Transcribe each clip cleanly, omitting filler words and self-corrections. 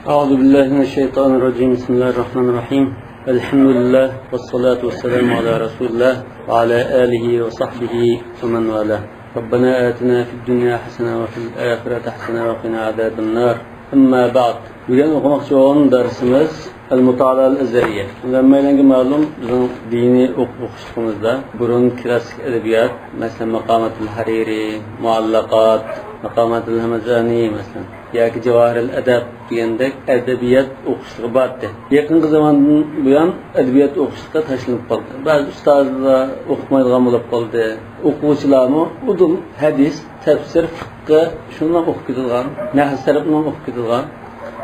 أعوذ بالله من الشيطان الرجيم. بسم الله الرحمن الرحيم. الحمد لله والصلاة والسلام على رسول الله وعلى آله وصحبه ومن والاه. ربنا آتنا في الدنيا حسنة وفي الآخرة حسنة وقنا عذاب النار. أما بعد. Bugün okumakçı olan dersimiz El-Mutala El-Ezeriye. Mümkün malum bizim dini okuştuğumuzda burun klasik edebiyat, mesela Makamat-ül Hariri, Muallakat, Makamat-ül Hamazani mesela, ya ki Cevahir-el Edeb diyendek edebiyat okuştuğu battı. Yakın zamandan bu yan edebiyat okuştuğu taşınıp kaldı. Bazı ustazlar okumaydıgan bulup kaldı. Okuvchilarni udum, hadis, tefsir, fıkıh şundan okuyduğun, nahl sarfından okuyduğun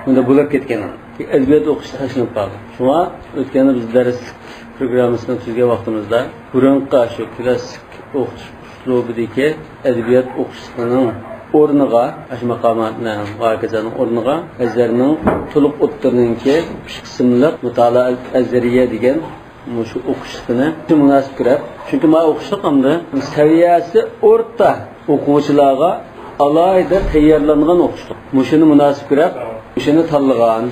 bunda bulak ketken. Edebiyat okuştuğu taşınıp kaldı. Şuna ötkende biz ders programımızda tüzge vaktimizde burunqa şu klasik okuştuğudaki edebiyat okuştuğunun ornuğa, aş maqamatning vaqazaning ornuğa azarning to'liq o'ttirninki 3 qismliq Mutala al-Azariya degan shu o'qishni munosib ko'rib, chunki men o'qishimda saviyasi o'rta o'quvchilarga alohida tayyorlangan o'qishlik. Mushuni munosib ko'rib, mushuni tanlagan.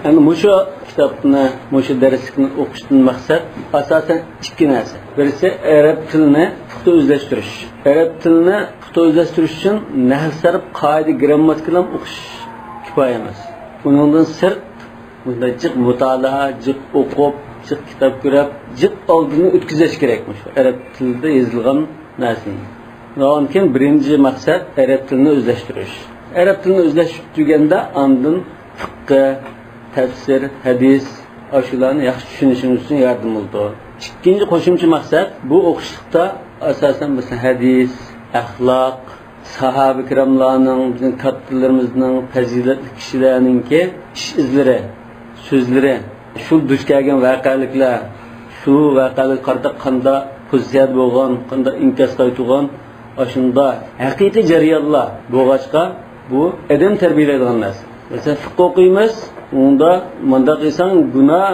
Endi mushu kitobni, mushu darslikni o'qishdan maqsad asosan ikki narsa. Birisi arab tilini puxta o'zlashtirish. Arab tilini puxta o'zlashtirish uchun nahl sarf, qoida, grammatikadan o'qish kifoya emas. Bundan sirt bunda jiq mutolaa, jiq o'qib, jiq kitob ko'rib, jiq oldini o'tkazish kerakmish. Arab tilida yozilgan narsani. Lekin birinchi maqsad arab tilini o'zlashtirish. Arab tilini o'zlashtirish deganda andin fiqh, tefsir, hadis, aşularını yaxshi tushunishimiz uchun yardım oldu. İkinci qo'shimcha maqsad bu o'qishlikda asosan mesela hadis, axloq, sahabe kiramlarning, bizning kattalarımızning, fazilatli kishilarningki ish izlari, so'zlari, shu duch kelgan voqealiklar, shu voqealar qarta qanday pozitsiyada bo'lgan, qanday inkos qaytgan, ashunda haqiqiy jarayonlar bo'lg'achqa bu odam tarbiyalaydigan narsa. Mesela fiqh o'qiymiz, unda manda qilsang gunoh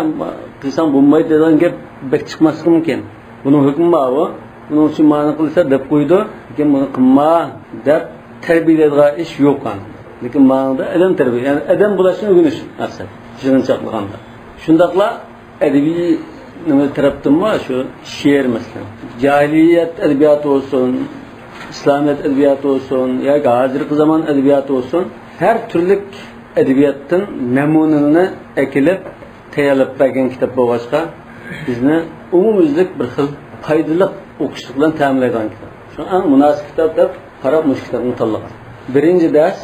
qilsang bo'lmaydi degan gap bek chiqmasligi mumkin. Buning hukmi bor. Buning uchun ma'no qilsa deb qo'ydi, lekin buni qilma deb tarbiyalaydigan ish yo'q. Lekin ma'noda adam tarbiya, ya'ni adam bo'lishni o'rganish maqsad. Shirinchoqliganda. Shundaqla adabiy nima tarafdanmi shu she'r masalan. Jahiliyat adabiyoti bo'lsin, İslamiyet edebiyatı olsun, ya hozirgi zaman edebiyatı olsun, her türlü edebiyatın namunini ekilib, tayyorlab bergan kitap bo'lg'achqa, bizni umumyuzlik bir xil foydali o'qishlik bilan ta'minlagan kitap. Shu eng munosib kitap deb qarab mush kitobni tanlagan. Birinchi dars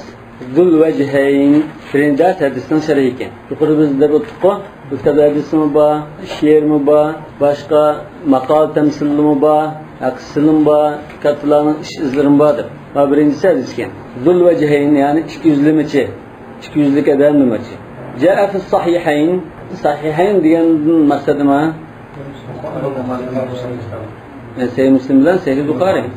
Zul Vajhayn, birinchi dars hadisning sharhi ekan. Yuqori bizda o'tibqo, bu kitobda hadismi bor, she'rmi bor, boshqa maqol tamsilimi bor, aqsilim bor, kattalarning ish izlarim bor deb. Va birinchisi hadis ekan. Zul Vajhayn yani 200'limichi, 200'lik adam nimachi. Jaa fi sahihayn, sahihayn degan maqsad nima? Sahih Muslim bilan Sahih Buxoriy.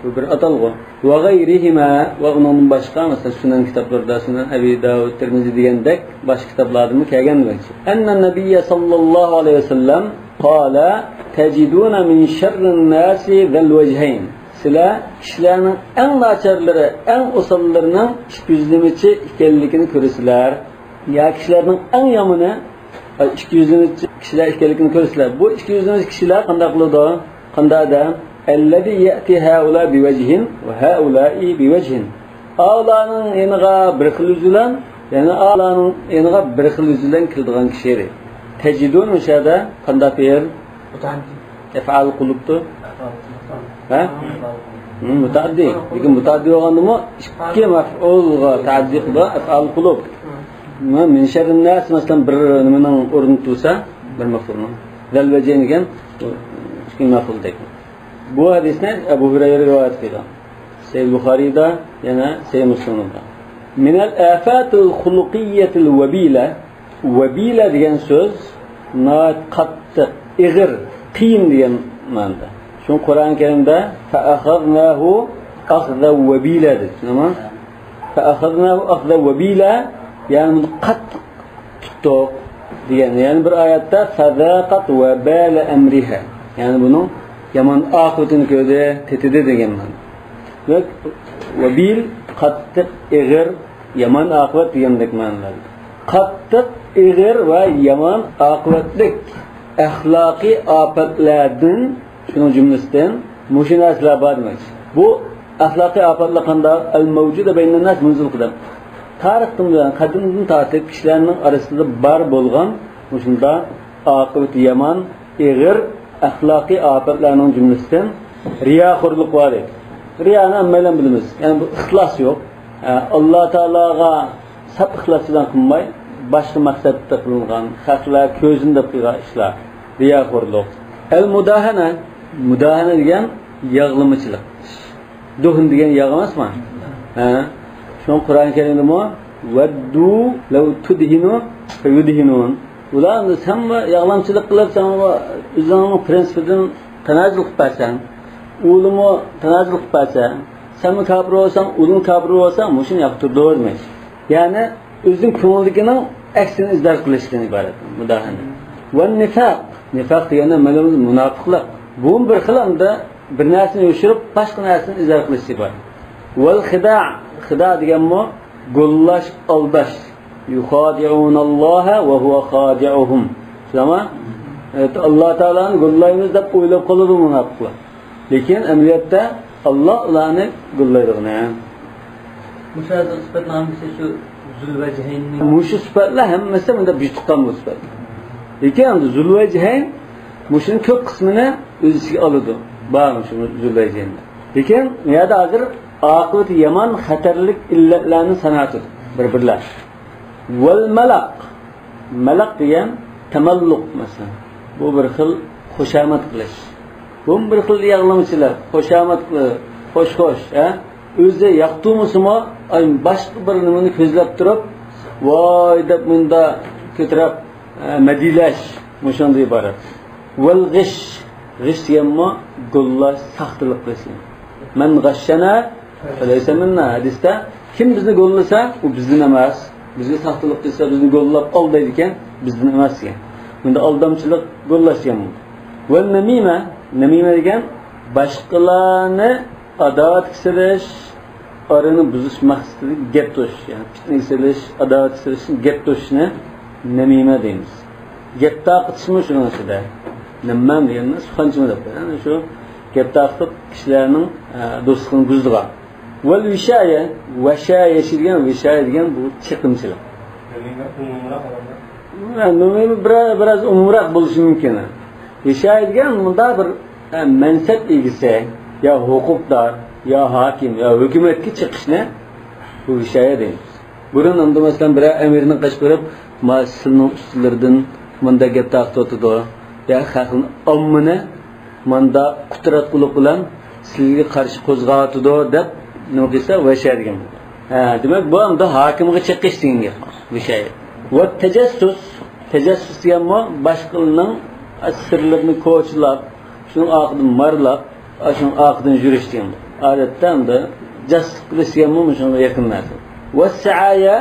Bu bir atalg'u. Va gayrihima va undan boshqa masalan sunan kitoblarda, sunan Abi Davud, Tirmizi degandek boshqa kitoblarda kelgan demakchi. Anna nabiyya sallallohu alayhi vasallam qala tajiduna min sharrin nasi zal wajhayn. Sizlar kishilarning eng nacharlari, eng usullarining 200'limichi ekanligini ko'rasizlar. Ya kishilarning eng yomoni 200'limichi kishilar ekanligini ko'rasizlar. Bu 200'limichi kishilar qanday qiladi? Qanday adam? Ellezî ya'ti haula biwajhin ve haula'i biwajhin. Ağlanın eniga bir xil yüzülen, yani ağlanın eniga bir xil yüzülen kildigan kişidir. Tecidun müşahada qanday fe'l? Mutaddi. Ef'al qulubtu. Ha? Mutaddi. Lekin mutaddi bo'lgandimi ikki maf'ulga ta'ddi qilib ef'al qulub. Min sharrin nas masalan bir nimaning o'rni tursa, bir maf'ulni. Zal wajhin degan ikki maf'ul degan. Bu hadisni Abu Hurayra rivayet qilgan. Sahih Buxoriyda yana Sahih Muslimda. Min al-afatil xuluqiyyatil wabila, wabila degan so'z qattiq, ig'ir, qiyin degan ma'noda. Shu Qur'on Karimda fa akhadnahu akhza wabila deb. Nima? Fa akhadnahu akhza wabila, ya'ni qattiq tutdik degan. Ya'ni bir oyatda fazaqat wa bala amriha. Ya'ni buni yaman oqibatini ko'rdi, tetidi degan ma'no. Vabil qattiq, ig'ir, yaman oqibat degandek ma'nolar. qattiq, ig'ir va yomon oqibatlik axloqiy ofatlardan, shuning jumlasidan mushu narsalar bor demoqchi. Bu axloqiy ofatlar qanday al-mavjuda baynan nas munzil qadam. Tarixdan bilan qadimdan tortib kishilarning orasida bor bo'lgan shunda oqibati yomon, ig'ir axloqiy ofatlarning jumlasidan riyoxo'rlik bor edi. Riyoni hammalar bilamiz. Ya'ni bu ixlos yo'q. Alloh taologa sap ixlos bilan qilmay, boshqa maqsadda qilingan, xalqlar ko'zida qilgan ishlar. Riyoxo'rlik. Al-mudahana, mudahana degan yog'lamachilik. Duhun degan yog' emasmi? Şu Kur'an-ı Kerim'de mi? Veddu lev tudhinu feyudhinun. Ular sen yağlamçılık kılıp sen üzerinin prensipinin tanazül kıparsan, ulumu tanazül kıparsan, sen mi kabri olsan, ulun kabri olsan, muşun yaptır doğurmuş. Yani özün kımıldikinin eksini izler kılışkın ibaret. Mudahane. Ve nifak. Nifak diyene melemiz münafıklık. Bunun bir kılımda bir nersini yoşurup başka nersini izler kılışkın ibaret. Vel khida'. Xida degan mi? Gollash, aldash. Yukhadi'unallaha va huwa khadi'uhum. Shama Alloh taolani gollaymiz deb o'ylab qoladi munofiqlar. Lekin amaliyotda Alloh ularni gollaydigini. Mushu sifatlar hammasi shu zulvajhaynning. Mushu sifatlar hammasi bunda bichiqqan bu sifat. Lekin zulvajhayn mushuning ko'p qismini o'z ichiga oladi. Bor shu zulvajhayn. Lekin bu yerda hozir oqibati yomon xatarlik illatlarni sanati bir-birlar. Val malaq. Malaq degan tamalluq masalan. Bu bir xil xushamat qilish. Bu bir xil yig'lamchilar, xushamat qilish, xo'sh-xo'sh, o'zi yoqtumusimi, ay boshqa bir nimani ko'zlab turib, voy deb bunda ko'tarib madilash, mushunday iborat. Val g'ish. G'ish deganmi? Gollash, saxtalik qilish. Man g'ashshana falaysa minna. Hadisda kim bizni gollasa, u bizdan emas. Bizga saxtalik qilsa, bizni gollab aldaydi ekan, bizdan emas ekan. Bunda aldamchilik gollashgan bu. Va namima, namima degan boshqalarni adovat qilish, orani buzish maqsadida gap to'shish, ya'ni fitna qilish, adovat qilish, gap to'shishni namima deymiz. Gap taqitishmi shuning ichida. Namam deganni suxanchimi deb qo'yadi. Shu gap taqib kishilarning do'stligini buzdigan. Val vishaya, vashaya degan, vishaya degan bu chiqimchilik. Biraz umumroq bo'lishi mumkin. Vishaya degan bunda bir mansab egisi, ya huquqdor, ya hokim, ya hukumatga chiqishni bu vishaya deymiz. Burun unda masalan bir amirni qashqirib, mas'ulning ustlaridan bunda gap taqtotdi. Ya xalqning ommini manda qudrat quluq bilan sizga qarshi qo'zg'atdi deb nima desa vashaya degan. Demak bu hamda hokimga chiqish degan gap. Vashaya. Va tajassus, tajassus deganmi boshqalarning sirlarini ko'chlab, shuning oqidan marlab, shuning oqidan yurish degan. Odatda hamda jaslik qilish deganmi shunga yaqin narsa. Va saaya,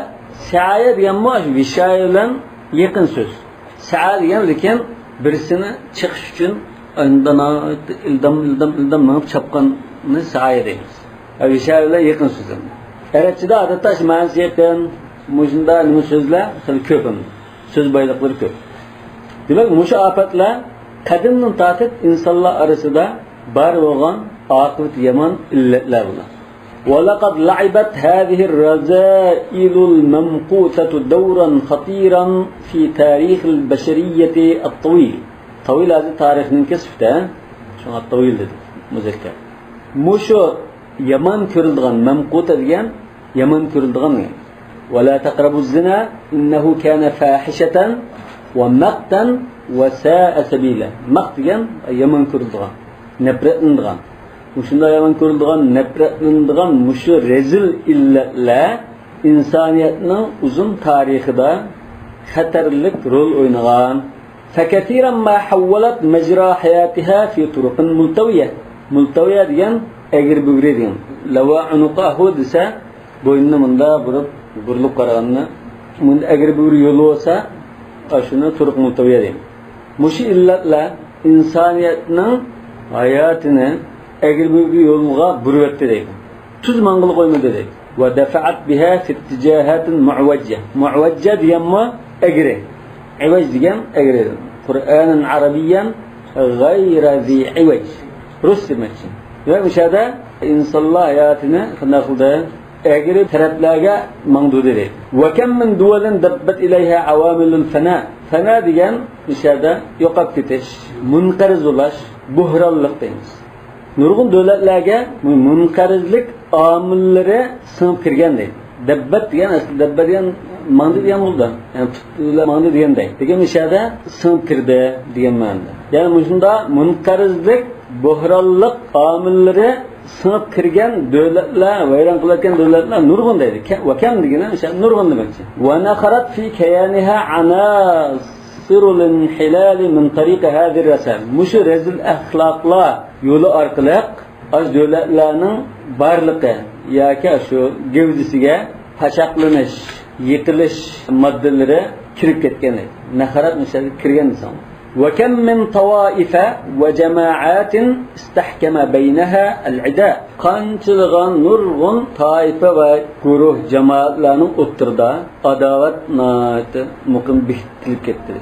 saaya deganmi vashaya bilan yaqin so'z. Saaya degan lekin birisini chiqish uchun ildam minib chapqanni saaya deymiz. Vishaya bilan yaqin so'z. Arabchada odatda ma'nosi yaqin, mushunda nima so'zlar ko'p. So'z boyliqlari ko'p. Demak, mushu ofatlar qadimdan tortib insonlar orasida bor bo'lgan oqibat yomon illatlar bular. وَلَقَدْ لَعِبَتْ هَذِهِ الرَّذَائِلُ الْمَمْقُوتَةُ دَوْرًا خَطِيرًا فِي تَارِيخِ الْبَشَرِيَّةِ الطَّوِيلِ. Tavil hadi tarixning kasbida, shunga tavil dedi muzakkar. Mushu yomon ko'rilgan mamquta degan yomon ko'rilgan. وَلَا تَقْرَبُوا الزِّنَا إِنَّهُ كَانَ فَاحِشَةً وَمَقْتًا وَسَاءَ سَبِيلًا. Maqt degan yomon ko'rilgan, nafratlanadigan. Mushunda yomon ko'rilgan, nafratlanadigan mushu rezil illatlar insoniyatning uzun tarixida xatarlik rol o'ynagan. فَكَثِيرًا مَا حَوَّلَتْ مَجْرَى حَيَاتِهَا فِي طُرُقٍ مُلْتَوِيَةٍ. Multaviya degan egir bugri degan. Lava unuqahu desa bo'ynini bunda burilib qaraganni, bunda egir bugri yo'li bo'lsa, shuni turuq multaviya deymiz. Mushi illatlar insoniyatning hayotini egir bugri yo'lga burib o'tdi deydi. Tuz mang'il qo'ymadi deydi. ودفعت بها في اتجاهات معوجة معوجة ديما أجري عوج ديما أجري قرآنا عربيا غير ذي عوج رسمت مش هذا إن صلى الله آياتنا خلنا أجري تربلاجا مندودة وكم من دول دبت إليها عوامل الفناء فناء ديما مش هذا يقفتش منقرض ولاش بحرانlık deymiz. Nurgun devletlerge munqarizlik amillari sınıp kirgan deydi. Dabbat degan asli dabbat degan ma'noda degan bo'ldi. Yani tutlar ma'noda deganda. Degan ishada sınıp kirdi degan ma'noda. Yani shunda munqarizlik buhronlik amillari sınıp kirgan devletlar, vayron qilayotgan devletlar nurgun deydi. Va kam degani o'sha nurgun demakchi. Va naqarat fi kayaniha anas sirul inhilal min tariq hadi rasam. Mush rezil axloqlar yo'li orqali az davlatlarning barligi yoki shu gavdisiga pachaqlanish, yetilish moddalari kirib ketgan edi. Naharat mushadi kirgan inson. Wa kam min tawaifa wa jama'atin istahkama baynaha al-ida. Qanchilgan nurg'un toifa va guruh jamoatlarning o'ttirda adovat muqim bitilib ketdi.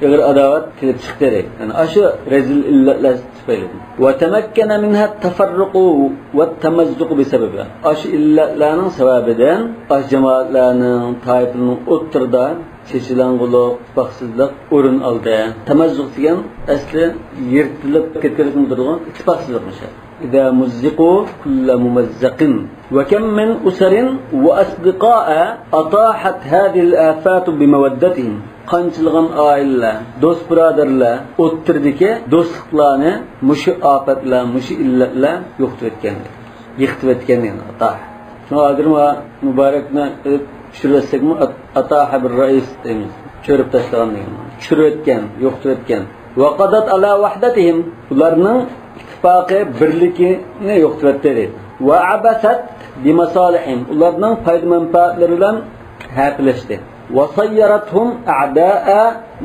Eğer adavat kelip çıktı yani aşı rezil illetler tüfeyle. Ve temekkene minha teferruku ve temezzuku bir sebebi. Aşı illetlerinin sebebiden aş cemaatlerinin taifinin oturda çeşilen kuluk, ittifaksızlık ürün aldı. Temezzuk diyen asli yırtılıp ketkirisini durduğun ittifaksızlıkmış. İza muzziku kulle mumezzakin. Ve kem min usarin ve asdiqa'a atahat hadil afatu bimeveddetihim. Qanchilgan oilalar, do'st birodarlar o'ttirdiki, do'stliklarni mushu ofatlar, mushu illatlar yiqitib o'tgan yani ata. Shuni hozir muborakni tushirsak-mi ataha bir rais deymiz. Cho'rib tashlagan degan. Tushirib o'tgan, yo'qitib o'tgan. Va qadat ala wahdatihim. Ularning ittifoqi, birligini yo'qitib o'tdi. Va abasat bi masalihim. Ularning foyda manfaatlari bilan haflashdi. وَصَيَّرَتْهُمْ أَعْدَاءَ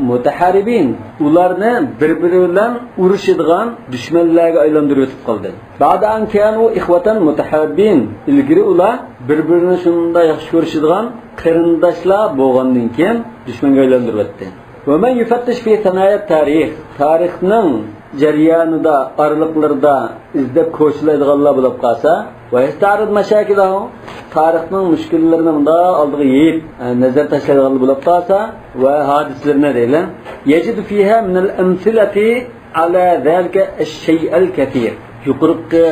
مُتَحَارِبِينَ. Ularni bir-biri bilan urushadigan dushmanlarga aylantirib o'tib qoldi. Ba'da an kanu ikhwatan mutahabbin. Ilgari ular bir-birini shunda yaxshi ko'rishadigan qarindoshlar bo'lgandan keyin dushmanga aylantirib o'tdi. Wa man yufattish fi sanayat tarix. Tarixning jarayonida, oraliqlarda izlab ko'chilaydiganlar bo'lib qolsa, va istarid mashakilahu tarixning mushkullarini bunda oldiga yeyib nazar tashlaydigan bo'lib qolsa va hodisalarni deylar yajidu fiha min al-amthilati ala zalika ash-shay' al-kathir. Yuqorqi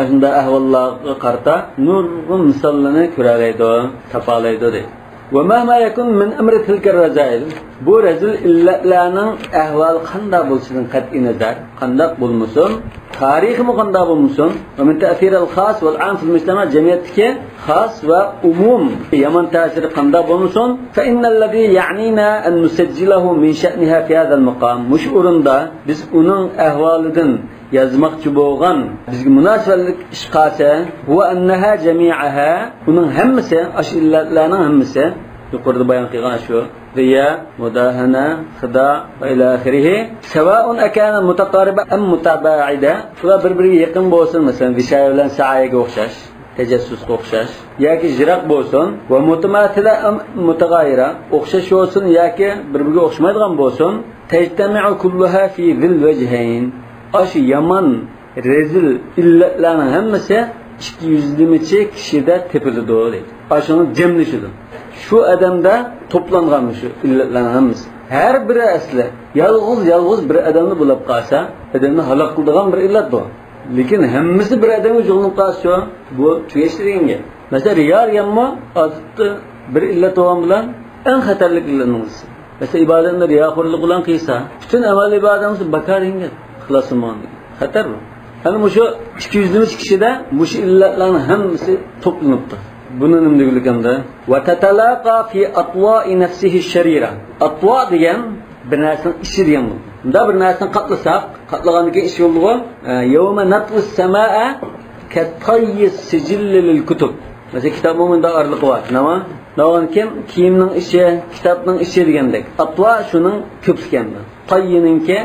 ashunda ahvollarga qarta nurg'un misollarni ko'ralaydi, topalaydi deydi. ومهما يكون من أمر تلك الرذائل bu rezil illetlerinin ehval qanda bo'lsin qat'i nazar qandaq bo'lmasin tarixi mi qandaq bo'lmasin va min ta'sir al-khas wal 'am fil mujtama' jamiyatga xos va umum yomon ta'siri qandaq bo'lmasin fa innal ladhi ya'nina an nusajjilahu min sha'niha fi hadha al-maqam mush o'rinda biz uning ahvolidan yazmoqchi bo'lgan bizga munosabatlik ish qilsa va annaha jami'aha uning hammasi ash illatlarning hammasi yuqorida bayon qilgan shu riya, mudahana, xida va ila axirih sawa'un akana mutaqariba am mutaba'ida. Ular bir-biriga yaqin bo'lsin, masalan, vishay bilan sa'yaga o'xshash, tajassusga o'xshash yoki jiroq bo'lsin va mutamathila am mutaghayyira o'xshash bo'lsin yoki bir-biriga o'xshamaydigan bo'lsin. Tajtami'u kulluha fi dhil wajhayn. Ash yomon rezil illatlarning hammasi ikki yuzlimichi kishida tepiladi deydi. Ashuni jamlashidi. Şu adamda toplangan şu illetlerinin hammasi. Her biri asli yalğız bir adamni bo'lib qolsa, adamni halok qiladigan bir illat bu. Lekin hammasi bir adamga jo'nib qolsa, bu tugashtirilgan gap. Masalan, riyar yamma azitni bir illat bo'lgan bilan eng xatarli illatimiz. Masalan, ibodatni riyoxo'rlik bilan qilsa, butun amal ibodatimiz bakaringa ixlosimon. Xatar bu. Hani şu 200 kişide bu illatlarning hammasi toplanibdi. Bunu nima deyilganda va tatalaqa fi atwa'i nafsihi sharira. Atwa degan bir narsaning ishi degan bu. Bunda bir narsani qatlagandan keyin ish yo'llig'i yawma natwis samaa ka tayyis sijil lil kutub. Mesela kitap momunda arliqi bor. Nima? Navon kiyimning ishi, kitobning ishi degandek. Atwa shuning ko'pligani. Tayyininki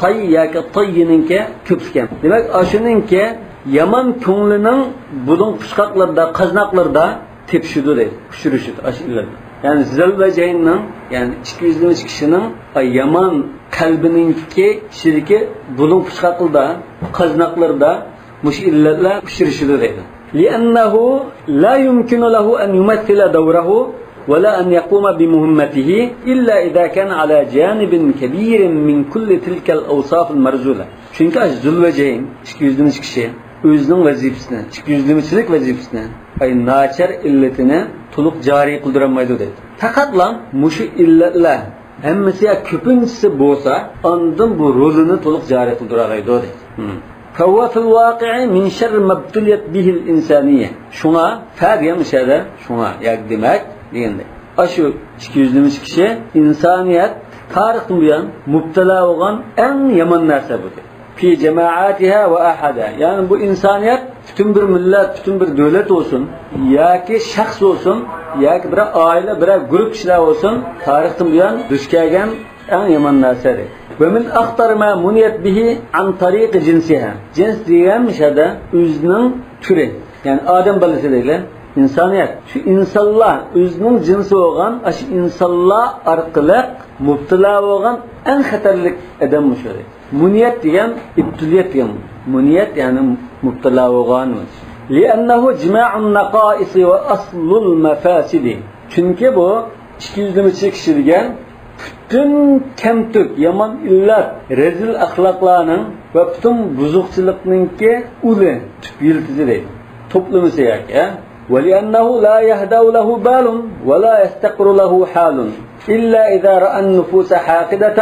tay yoki tayyininki ko'pligani. Demak, ashuninki yaman ko'nglining bulun pushqoqlarda, qaznaqlarda tepişidi deydi, uçuruşidi, aşı illatlar. Yani zülveceynning, yani 200 kişinin yaman kalbininki kişideki bulun pışqaqılda, qaznaqlarda muş illatlar uçuruşidi deydi. لأنه لا يمكن له أن يمثل دوره ولا أن يقوم بمهمته إلا إذا كان على جانب كبير من كل تلك الأوصاف المرزولة. Çünkü zülveceyn 200 kişi özünün vazifesini, 200'lük vazifesini, naçar illetini tuluq cari kıldıramaydı dedi. Fakat lan muşu illetler hemmesi ya köpüncüsü bolsa, ondan bu rolünü tuluq cari kıldıramaydı dedi. فهو في الواقع من شر ما ابتليت به الإنسانية. Şuna fərqə müşədə, şuna yak demək deyəndə. Aşı 200 kişi insaniyet tarixdən bu yan mübtəla olan ən yaman нәрsə budur. Fi cemaatiha ve ahada. Yani bu insaniyet bütün bir millet, bütün bir devlet olsun, ya ki şahs olsun, ya ki bir aile, bir grup kişiler olsun, tarixdən bu yan duş kelgan ən yaman нәрсədir. Ve min axtar ma muniyet bihi an tariq cinsiha. Cins diyenmişədə özünün türü. Yani adam balası deyil, insaniyet. Şu insanlar özünün cinsi olan, aşı insanlar arqılıq mübtila olan en xatarlik adammış öyle. Muniyet diyen, ibtiliyet diyen. Muniyet yani mübtila olanmış. Li'annahu cima'un naqaisi ve aslul mefasidi. Çünkü bu 200 kişi diyen bütün kemtük, yaman illat, rezil ahlaklarının ve bütün buzukçılıkınınki ulu tüp yıltıcı değil. Toplumu yak ya. وَلِأَنَّهُ لَا يَهْدَوْ لَهُ بَالٌ وَلَا يَسْتَقْرُ لَهُ حَالٌ إِلَّا إِذَا رَأَى النُّفُوسَ حَاقِدَةً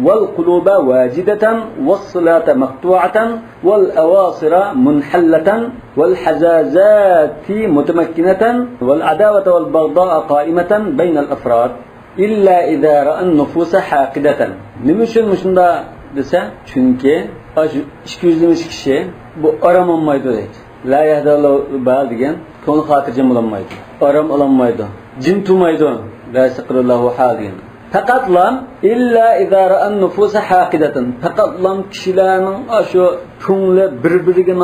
وَالْقُلُوبَ وَاجِدَةً وَالصِّلَاةَ مَقْطُوعَةً وَالْأَوَاصِرَ مُنْحَلَّةً وَالْحَزَازَاتِ مُتَمَكِّنَةً وَالْعَدَاوَةَ وَالْبَغْضَاءَ قَائِمَةً بَيْنَ الْأَفْرَادِ İlla izâ ra'an nüfusa hâkideten. Nima üçün şunda dese? Çünkü 200 kişi bu aram olmaydı deydi. La yahdallahu ba'al degan ko'ngil xotirjam bo'lmaydi. Aram olanmaydi. Jin tumaydi. La saqrullahu hal degan. Faqat lam illa izâ ra'an nüfusa hâkideten. Faqat lam kishilarning shu ko'ngli bir-biriga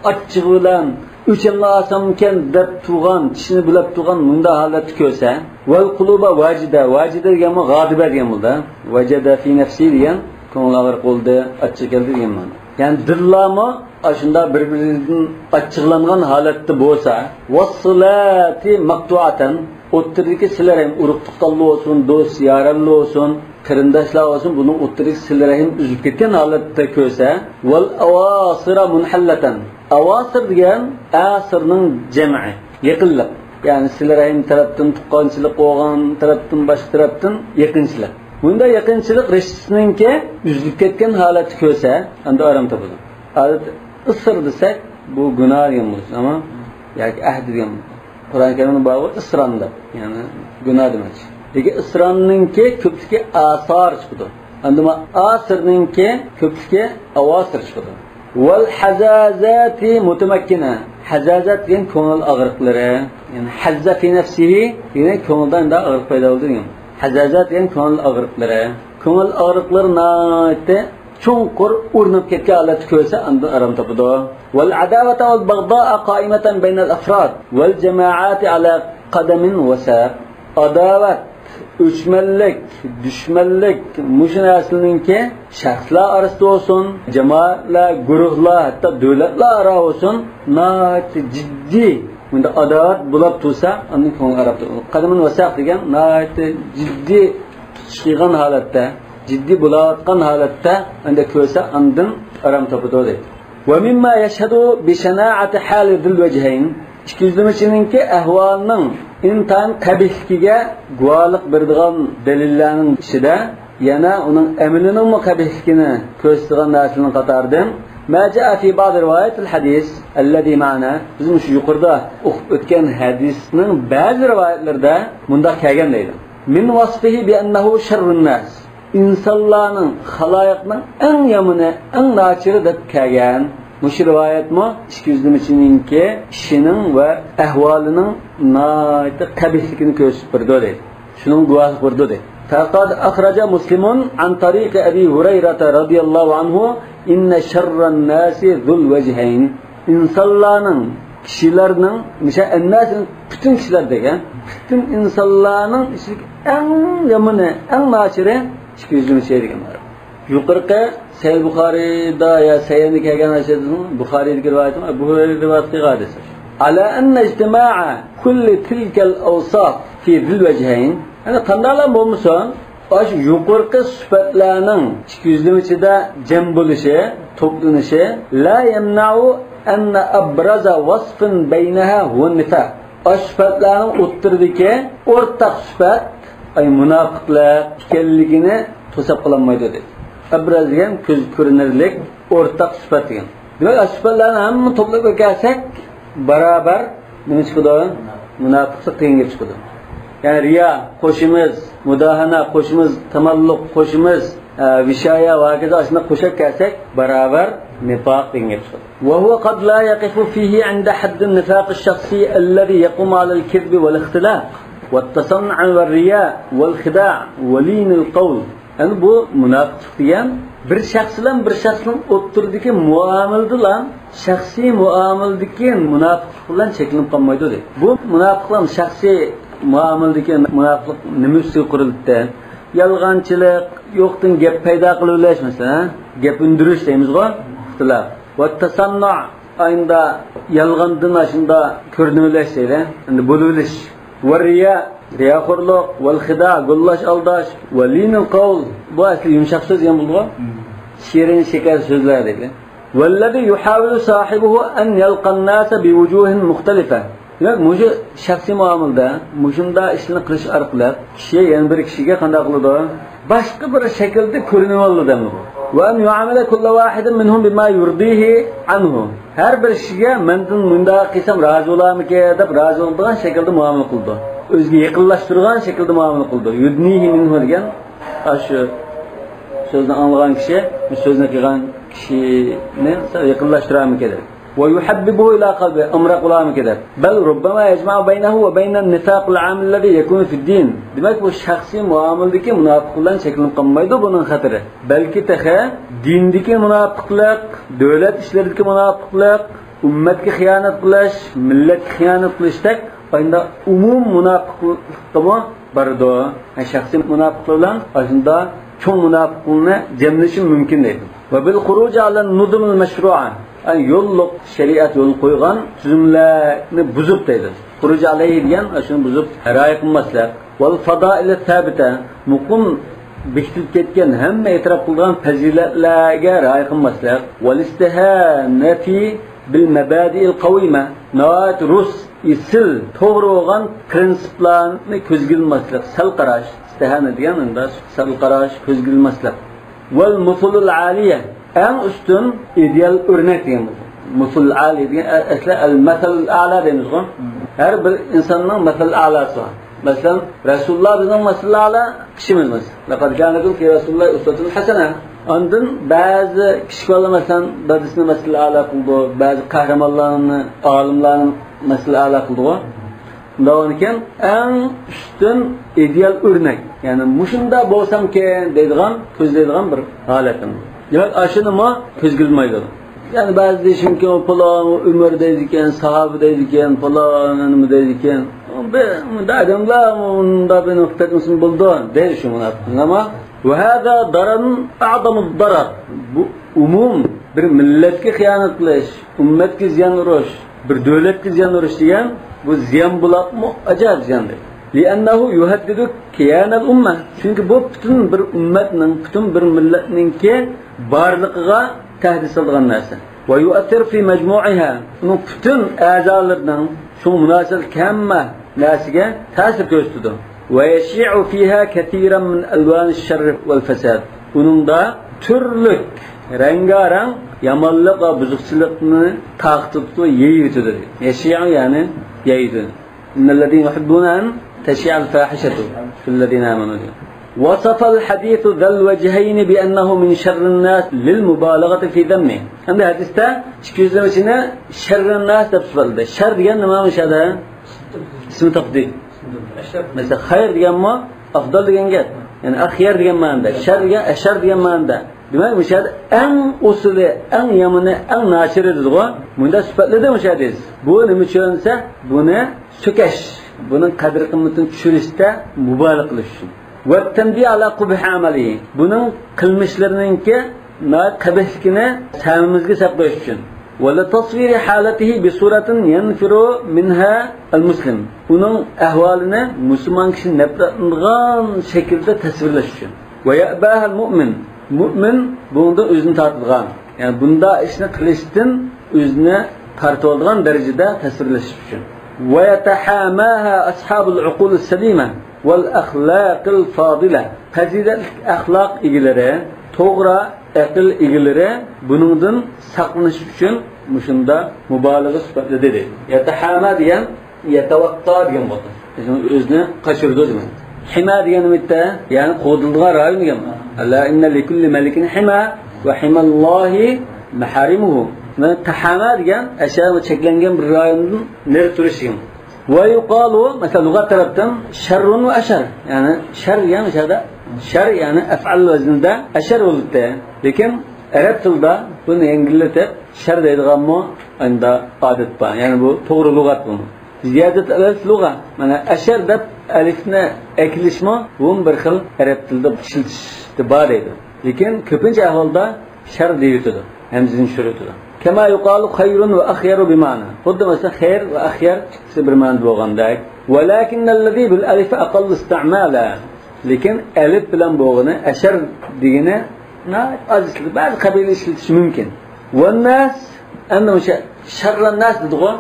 achchig'i bilan Üçünle asamken dep tuğan, kişini bilip tuğan munda halet köse. Vel kuluba vacide, vacide diyen mi? Gadibe diyen mi da? Vacide fi nefsi diyen, konular ağır oldu, açık geldi diyen mi? Yani dırlama, aşında birbirinin açıklangan halette bolsa, vasılati maktuaten, otturdaki silerem, uruktuktallı olsun, dost, yararlı olsun, kırındaşlar olsun, bunun otturdaki silerem üzüp ketken halette köse. Vel avasıra munhalleten. Avasır diyen asırның cem'i, yakınlık. Yani silerayim taraftan tuqqançılık olgan, taraftan başka taraftan yakınçılık. Bunda yakınçılık reşitisininki üzülüp ketken halatı köse, anda aram tapıdır. Adet ısır desek, bu günah diyen bulur ama yani ahd diyen bulur. Kur'an-ı Kerim'in bağı ısrandır, yani günah demek. Peki ısranınki köpüski asar çıkıdır. Andama asırınki köpüski avasır çıkıdır. وَالْحَزَازَاتِ مُتَمَكِّنَةً. Hazazat diyen ko'ngil og'riqlari, yani hazza fi nafsihi, yani ko'ngildan da og'riq paydo bo'ldi degan. Hazazat diyen ko'ngil og'riqlari. Ko'ngil og'riqlari chunqur urinib ketgan holat ko'rsa, undan aram topadi. Wal adawata wal baghdha qa'imatan bayna al afrad wal jama'at ala qadamin wa saq. Adawat, o'chmanlik, dushmanlik mushun aslininki shaxslar orasida olsun, jamoatlar, guruhlar, hatto davlatlar orasida olsun, nayt jiddiy bunda adovat bo'lib tursa, undan ko'ngil arab turadi. Qadamin va saq degan nayt jiddiy tutishgan holatda, jiddiy bo'layotgan holatda unda ko'rsa, undan aram topadi deydi. Va mimma yashhadu bi shana'ati hali dhil wajhayn. 200-ninki ahvolning intan qabihligiga guvohlik beradigan dalillarning ichida yana uning amalining qabihligini ko'rsatgan narsaning qatoridan ma jaa fi ba'd rivoyat al-hadis alladhi ma'na, bizim shu yuqorida o'qib o'tgan hadisning ba'zi rivoyatlarda bunda kelgan deydi. Min wasfihi bi annahu sharrun nas. İnsanlarning, xaloyiqning eng yomoni, eng nachiri deb kelgan. Mush rivoyat mi 200-ninki kishining va ahvolining nayt qabihligini ko'rsatib berdi deydi. Shuning guvohlik berdi deydi. Faqad akhraja Muslimun an tariq Abi Hurayra radhiyallohu anhu inna sharran nasi zul wajhayn. İnsanlarning kişilerning mesela ennasin bütün kişiler degan bütün insonlarning eng yomoni eng nachiri ikki yuzli kishi deganlar. Yuqorqi Sahih Buxoriyda ya Sayyidni kelgan hadisning Buxoriydagi rivoyati bu rivoyatga hadisi. Ala anna ijtima'a kulli tilka al-awsaf fi zil wajhayn. Ana qandalar bo'lmasa, osh yuqorqi sifatlarning ikki yuzli ichida jam bo'lishi, to'planishi la yamna'u anna abraza wasfin baynaha huwa nifaq. Osh sifatlarning o'ttirdiki o'rtaq sifat ay munofiqlar ekanligini to'sab qo'lmaydi dedi. Abraz degan ko'z ko'rinarlik o'rtaq sifat degan. Demak, sifatlarni hamma to'plab kelsak, barobar nima chiqadi? Munofiqlik tenga chiqadi. Ya'ni riya qo'shimiz, mudahana qo'shimiz, tamalluq qo'shimiz, vishaya va kaza shuna qo'shib kelsak, barobar nifoq tenga chiqadi. Wa huwa qad la yaqifu fihi 'inda hadd an-nifaq ash-shakhsi alladhi yaqumu 'ala al-kadhb wal-ikhtilaq wat-tasannu' wal-riya wal-khida' wa lin al-qawl. Yani bu munofiqlik degan bir shaxs bilan bir shaxsning o'ttiridagi muomiladilar shaxsiy muomildagi munofiqlik bilan cheklanib qolmaydi dedi. Bu munofiqlar shaxsiy muomildagi munofiqlik nima ustiga qurildi? Yolg'onchilik, yo'qdan gap paydo qiluvlash masalan, gap undirish deymiz-ku, ixtilof. Va tasannu' ayında yolg'ondan ashunda ko'rinuvlash deydi. Endi bo'luvlish. Va riyaxo'rlik, val xida, gullash aldash, valinul qawl. Bu asli yumshoq so'z ham bo'ldi. Shirin shekar so'zlar deydi. Vallazi yuhawilu sahibuhu an yalqa an-nasa bi wujuhin mukhtalifa. Demak, bu shaxsiy muomalada, mushunda ishni qilish orqali kishi yana bir kishiga qanday qiladi? Boshqa bir shaklda ko'rinib oladi bu. Va an yu'amila kullu wahidin minhum bima yurdihi anhu. Har bir kishiga mendan bunda qilsam rozi bo'larmikin deb rozi bo'lgan shaklda muomala qildi. O'ziga yaqinlashtirgan shaklda muomala qildi. Yudnihi minhu degan shu so'zni anglagan kishi, bu so'zni qilgan kishini yaqinlashtiramikin dedi. Ve yuhabbibuhu ila qalbi amra qulamikin dedi. Bal rubbama yajma'u baynahu ve baynan nifaq al-'am alladhi yakunu fi-d-din. Demak, bu shaxsiy muomaladagi munofiqlikdan cheklanib qolmaydi buning xatiri. Balki taha dindagi munofiqlik, davlat ishlaridagi munofiqlik, ummatga xiyonat qilish, millatga xiyonat qilishdak ayında umum munofiqlikmi bardo. Shaxsiy munofiqlik bilan aslida cho'ng munofiqlikni jamlashi mumkin deydi. Va bil khuruj ala an-nuzum al-mashru'a. Ay yo'lliq shariat yo'l qo'ygan tuzumlarni buzib deydi. Xuruj alayhi degan shuni buzib rioya qilmaslik. Val fadail sabita muqim bekitilib ketgan hamma e'tirof qilgan fazilatlarga rioya qilmaslik. Val istihanati bil mabadi'il qawima. Nat rus isil to'g'ri bo'lgan prinsiplarni ko'zga ilmaslik, sal qarash, istihana degan unda sal qarash, ko'zga ilmaslik. Val musulul aliya en üstün ideal örnek diyeyim. Musul ali diye asla el-mesel a'la deyimiz bu. Her bir insanın mesel a'lası var. Mesela Resulullah bizim mesel a'la kişimiz mesela. Laqad kana lakum fi Rasulillah uswatun hasana. Ondan bazı kişiler mesela bazısını mesel a'la kıldı, bazı kahramanlarını, alimlerin mesel a'la kıldı. Bundan en üstün ideal örnek. Yani muşunda bolsam ki deydigan, ko'zlaydigan bir halatim. Demek aşını mı közgülmaydı. Yani bazı deşim ki o falan Ömer deydiken, sahabe deydiken, falan mı deydiken, da adamlar onda bir noktasını buldu. Değişim ona. Ama ve hâzâ daran a'zamu darar. Bu umum bir milletke hıyanet kılış, ümmetke ziyan uğraş, bir devletke ziyan uğraş diyen bu ziyan bulak mı acayip ziyandır. لأنه يهدد كيان الأمة. Çünkü bu bütün bir ümmetnin, bütün bir milletnin ki barlıqıga tehdit salgan narsa. Ve yu'athir fi mecmu'iha. Onun bütün azalardan şu münasır kemme nasiga tasir gösterdi. Ve yeşi'u fiha ketiren min elvani'ş-şerr ve'l-fesad. Onun da türlük rengarenk yamanlık ve buzuqçılıkni taqtibdi, yeyitdi. Yeşi'u yani yeyitdi. İnnellezîne yuhibbûne en teşi'al fâhişetu fillezîne âmenû. وصف الحديث ذا الوجهين بأنه من شر الناس للمبالغة في ذمه. عند hadiste çıkıyorlar içine şerrin nas tafsirde. Şer diyen ne ma'na şerden? İsmi tafdil. Mesela hayır diyen mi? Afdal diyen gel. Yani akhyar degan ma'noda, shar degan ashar degan ma'noda. Demak, o'sha eng usuli, eng yomoni, eng nachiri dedi-ku. Bunda sifatladi o'sha deysiz. Bu nima uchunsa, buni so'kash, buning qadr qimmatini tushirishda mubolag'a qilish uchun. Va tanbiy ala qubh amali. Buning qilmishlarininki qabihligini samimizga saqlash uchun. Wala tasvir halatihi bi suratin yanfiru minha al-muslim. Uning ahvolini musulmon kishi nafratlangan shaklda tasvirlash uchun. Va ya'baha al-mu'min. Mu'min bunda o'zini tortgan. Yani bunda ishni qilishdan o'zini tortib olgan darajada tasvirlash uchun. Va yatahamaha ashabul uqul as-salima wal akhlaq al-fadila. Fazilatli axloq egalari, to'g'ri aql egalari buningdan saqlanish uchun mushunda mubolag'a sifatida dedi. Yatahama degan yatavaqqa degan bo'ldi. O'zini qochirdi demak. Hima degan bitta, ya'ni qo'dilgan rayon degan. Alla inna likulli malikin hima va himallohi maharimuhu. Mana tahama degan ashar cheklangan bir rayondan ner turishi. Va yuqalu mesela lug'at tarafdan sharrun va ashar. Ya'ni shar degan o'shada shar ya'ni af'al vaznida ashar bo'ldi. Lekin arab tilida buni yengillatib shar deydiganmi unda odat bor. Ya'ni bu to'g'ri lug'at bu. Ziyodat alif lug'a. Mana ashar deb alifni eklishmi bu bir xil arab tilida ishlatishda bor edi. Lekin ko'pincha ahvolda shar deyiladi. Hamzini tushiradi. Kama yuqalu khayrun va akhyaru bi ma'na. Xuddi mesela khayr va akhyar ikisi bir ma'noda bo'lgandek. Walakin allazi bil alif aqall istimala. Lekin alif bilan bo'lgani ashar degani azizlik ba'zi qabila ishlatish mumkin. Va nas ana o'sha sharran nas dedi-ku.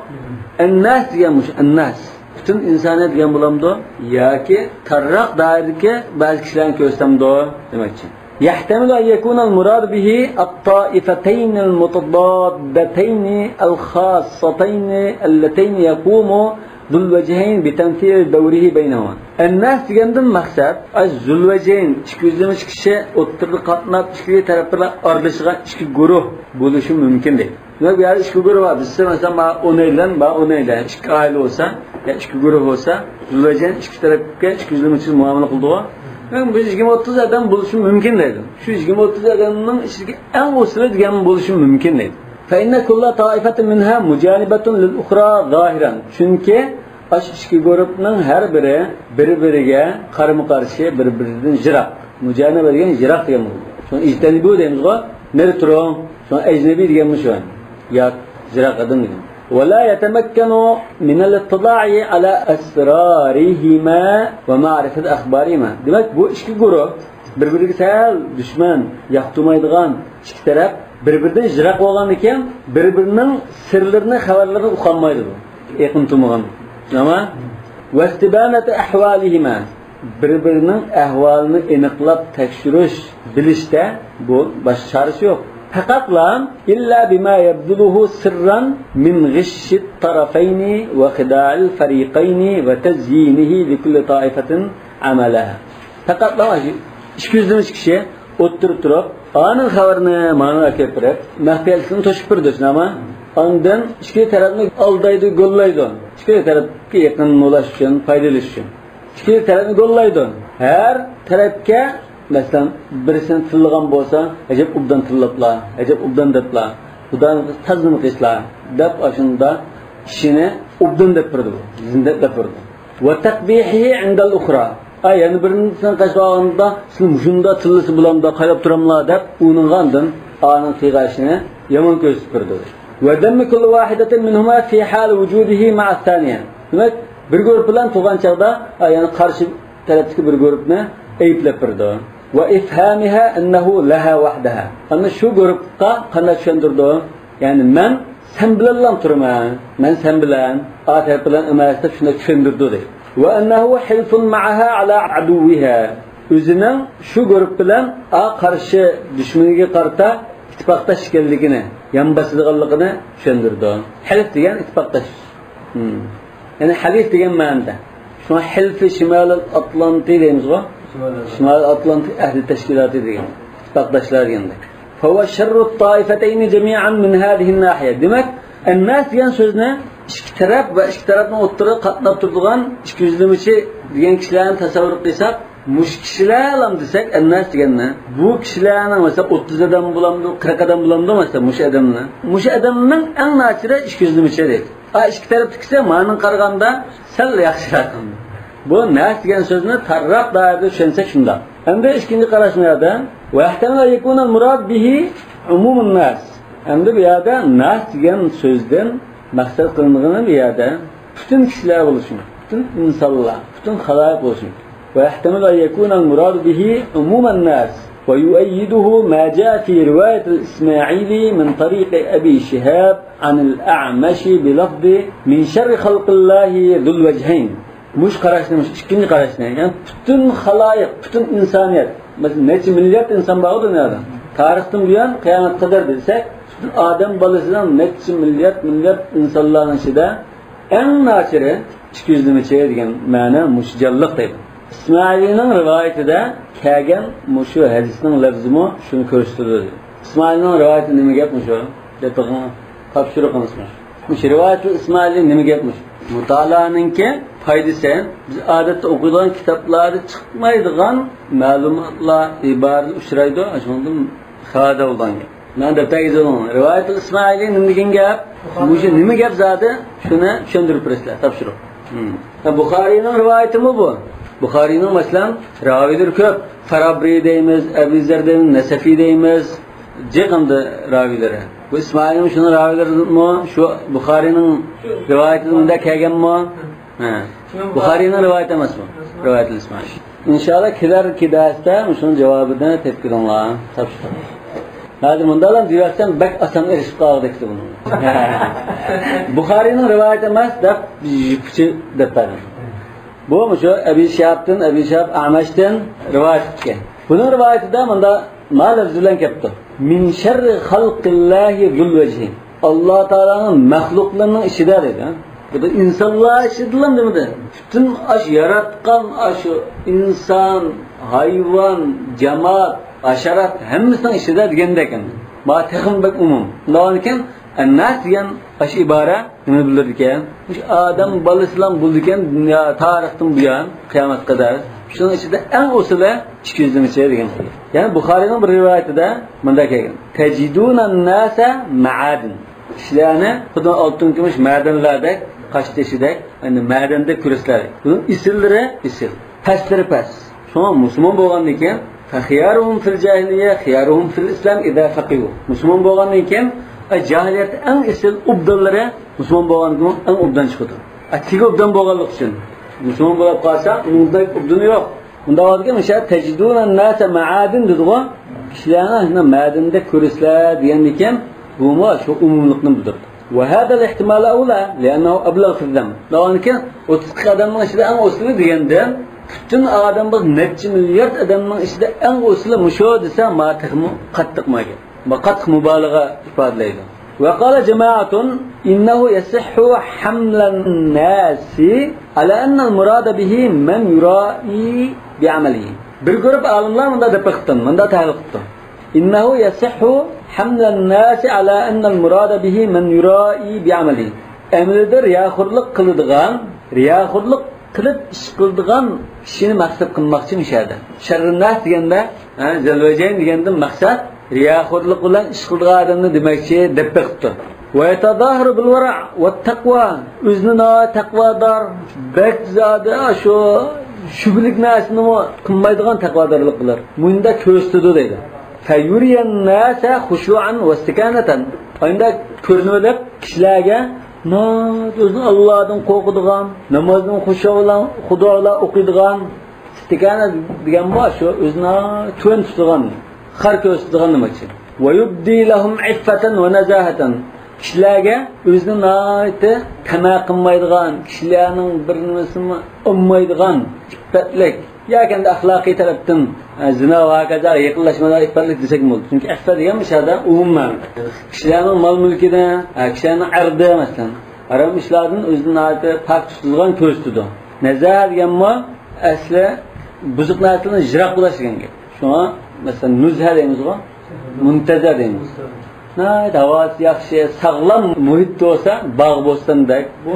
An-nas deganmish, an-nas. Butun insoniyat degan bo'lamdi yoki tarroq doiradagi ba'zi kishilarni ko'rsamdi demoqchi. يحتمل أن يكون المراد به الطائفتين المتضادتين الخاصتين اللتين يقوم ذو الوجهين بتمثيل دوره بينهما. الناس تجندن مقصد ذو الوجهين çıkızlamış kişi oturdu katnap çıkıyor taraflarla arlaşılan iki grup buluşu mümkün değil. Yani bir iki grup var. Bizse mesela onaylan, iki aile olsa ya iki grup olsa Zul Vejihin iki tarafka çıkızlamış için muamele kıldığı. Yani bu 20-30 adam buluşum mümkün değil. Şu 20-30 adamın en usulu diyen buluşum mümkün değil. فَاِنَّ كُلَّ طَائِفَةٍ مِنْهَا مُجَانِبَةٌ لِلْاُخْرَى ظَاهِرًا. Çünkü iki grubun her biri birbirine karşı karşıya birbirinden jirak. Mücanibe diyen jirak diyen bu. Sonra ictenibu diyemiz o. Neri turu? Sonra ecnebi diyenmiş o. Ya jirak adım diyen. ولا يتمكن من الاطلاع على أسرارهما ومعرفة أخبارهما. Demek bu iki grup birbiriga sal düşman, yaqtumaydigan iki taraf birbiridan jiroq bo'lgan ekan, birbirining sirlarini, xabarlarini uqolmaydi bu. Yaqin turmagan. Nima? Vastibanat ahvalihima. Birbirining ahvolini aniqlab tekshirish, bilishda bu boshqa chorasi yo'q. Faqat lan illa bima yabduluhu sirran min ghishi tarafayni wa khida'il fariqayni wa tazyinihi li kulli ta'ifatin amalaha. Faqat lan ikki kishi o'tirib turib, aning xabarini ma'noga keltirib, maxfiyatini to'shib turdi, ama ondan ikki tarafni aldaydi, gollaydi. Ikki tarafga yaqin bo'lish uchun, foydalanish uchun. Ikki tarafni gollaydi. Har tarafga mesela birisini tillagan bo'lsa, ajab ubdan tillabla, ajab ubdan debla, udan tazmin qilishlar deb ashunda ishini ubdan deb turdi, zindat deb turdi. Va taqbihihi 'inda al-ukhra. Yani birinisidan qaşqog'anda siz shunda tillisi bilan da qarab turamlar deb uning'andan aning qiyashini yomon ko'rsatib turdi. Va dammi kulli wahidatin minhuma fi hal wujudihi ma'a thaniya. Demak, bir guruh bilan turgan chaqda, yani qarshi tarafdagi bir guruhni ayblab turdi. Ve ifhamiha ennehu laha wahdaha. Ana şu grupqa qanday tushuntirdi? Yani men sen bilan turman, men sen bilan, atar bilan emas deb shuni tushuntirdi deydi. Ve ennehu hilfun ma'aha ala aduwiha. O'zining shu guruh bilan qarshi dushmaniga qarta ittifoqdash ekanligini, yonbasidiganligini tushuntirdi. Hilf degan ittifoqdash. Yani hadis degan ma'noda. Şu hilfi şimal al-Atlantik deymiz-ku. Şimal Atlantik ahli teşkilatı degan. İttifoqdashlar deganda. Fa huwa sharru at-taifatayn jami'an min hadhihi an-nahiya. Demak, an-nas degan so'zni ikki taraf va ikki tarafning o'rtasida qatnab turadigan ikki yuzlamachi degan kishilarni tasavvur qilsak, mush kishilar desak annas deganda bu kishilarning mesela 30 odam bo'lamdi 40 odam bo'lamdi mesela mush odamning eng nachira 200 micha deydi. Ikki taraf tiksa ma'noga qaraganda sal yaxshiroq. Bu nas degan so'zni tarroq dairada tushunsak shunda. Endi ikkinchi qarashmada va ihtimal yakuna al-murad bihi umumun nas. Endi bu yerda nas degan so'zdan maqsad qilingan bu yerda bütün kishilar bo'lishi, bütün insonlar, bütün xaloyiq bo'lishi. Ve ihtimal yakuna al-murad bihi umuman nas. ويؤيده ما جاء في رواية الإسماعيلي من طريق أبي شهاب عن الأعمش بلفظ من شر خلق الله ذو الوجهين. مش قراشنا مش إشكيني قراشنا يعني bütün خلائق bütün insaniyet mesela neçe milyar insan bağlı dünyada tarihten bu yan kıyamet kadar desek bütün Adem balısından neçe milyar insanların içinde en naçiri 200 meçeye diyen mana muşcallık deydi. İsmail'in rivayetinde kelgen muşu hadisinin lafzımı şunu gösteriyor. İsmail'in rivayeti nime yapmış o? Depağına kapşırı konuşmuş. Muş rivayeti İsmail'in nime yapmış? Mutalanınki faydası biz adette okuduğun kitapları çıkmaydıgan malumatla ibarlı uçraydı. Açmadım xada olan. Ben de teyzelerim. Rivayeti İsmail'in nime gap? Muşu nime gap zaten şunu düşündürüp presler tapşırı. Bukhari'nin rivayeti mi bu? Bukhari'nin mesela ravidir köp. Farabri deyimiz, Ebu Zer deyimiz, Nesefi deyimiz. Cıkımdı ravileri. Bu İsmail'in şunun ravileri mi? Şu Bukhari'nin rivayetinde kelgen mi? Bukhari'nin rivayeti emas mı? Rivayet İsmail. İnşallah kiler kidasda şunun cevabını tepkir onlara tapşırdım. Hadi bundan diyorsan bek asan erişip kaldı ki bunu. Bukhari'nin rivayeti emas da jipçi deparım. Bu mu şu Ebi Şahab Ahmeş'ten rivayet etken. Bunun rivayeti de bunda maalesef zülen kepti. Min şerri halqillahi zul vecihin. Allah Teala'nın mahluklarının işidir dedi. Bu da insanlığa işidilen değil mi? Bütün yaratkan insan, hayvan, cemaat, aşarat hemisinden işidir digendeken. Ma tekim bek umum. Lavanken Ennas diyen ibare ne bilirken, Adam balısılan bulurken dünya tarihten bu yan kıyamet kadar. Şunun içinde en usule 200 meçeye diyen. Yani Bukhari'nin bir rivayeti de bunda kelgan. Teciduna nasa ma'adin. İşlerini bunun altın gümüş madenlerde kaç teşidek, yani madende küresler. Bunun isilleri isil, pesleri pes. Sonra Müslüman boğan iken, فَخِيَارُهُمْ فِي الْجَاهِلِيَّةِ خِيَارُهُمْ فِي الْإِسْلَامِ اِذَا فَقِهُ. Müslüman boğan iken cahiliyet en isil ubdalları Müslüman boğan gibi en ubdan çıkıdı. Atiki ubdan boğanlık için. Müslüman boğan kalsa umudda ubdanı yok. Bunda vardı ki mesela tecidûnen nâse ma'adin dedi o. Kişilerine madende küresler diyen iken bu mu çok umumlukunu bildirdi. وهذا الاحتمال أولى لأنه أبلغ في الذنب. لأن كان 30 adamın içinde en uslu diyenden bütün adamlar neçe milyar adamın içinde en uslu muşo dese matıkmı kattık mı? Kat mübalağa ifadeleyle. وقال جماعة إنه يصح حمل الناس على أن المراد به من يرائي بعمله. Bir grup alimler bunda depekten, bunda tahqiqten. إنه يصح حمل الناس على أن المراد به من يرائي بعمله. Emridir riyaxurluk qilib ish qildigan kishini maqsad qilmoqchi mishadi. Sharrinnas deganda, zalvajayn deganda maqsad riyaxurluk bilan ish qildigan odamni demakchi deb beqibdi. Va yatadahiru bil wara' va taqwa. O'zini taqvodor, bek zada shu shublik narsani qilmaydigan taqvodorlik qilar. Bunda ko'rsatdi deydi. Fayuriyan nasa khushu'an va istikanatan. Unda ko'rinib kishilarga o'zini Allohdan qo'rqadigan, namozning xushu bilan Xudoga o'qiydigan, istikana degan bu shu o'zini to'n tutadigan, har ko'rsatadigan nima uchun. Va yubdi lahum iffatan va nazahatan. Kishilarga o'zini noiti tama qilmaydigan, kishilarning bir nimasini olmaydigan iffatlik yakanda axloqiy tarafdan zina va kaza yaqinlashmalar iffatlik desak bo'ladi. Chunki iffat degan mishada umuman kishilarning mol mulkidan, kishilarning ardi masalan, harom ishlardan o'zini noiti pok tutadigan ko'rsatadi. Nazar deganmi asli buzuq narsalarni ijro qilish degan gap. Shuna masalan nuzha deymiz-ku, muntazar deymiz. Havası yaxshi, sağlam muhit olsa, bağ bo'lsandek bu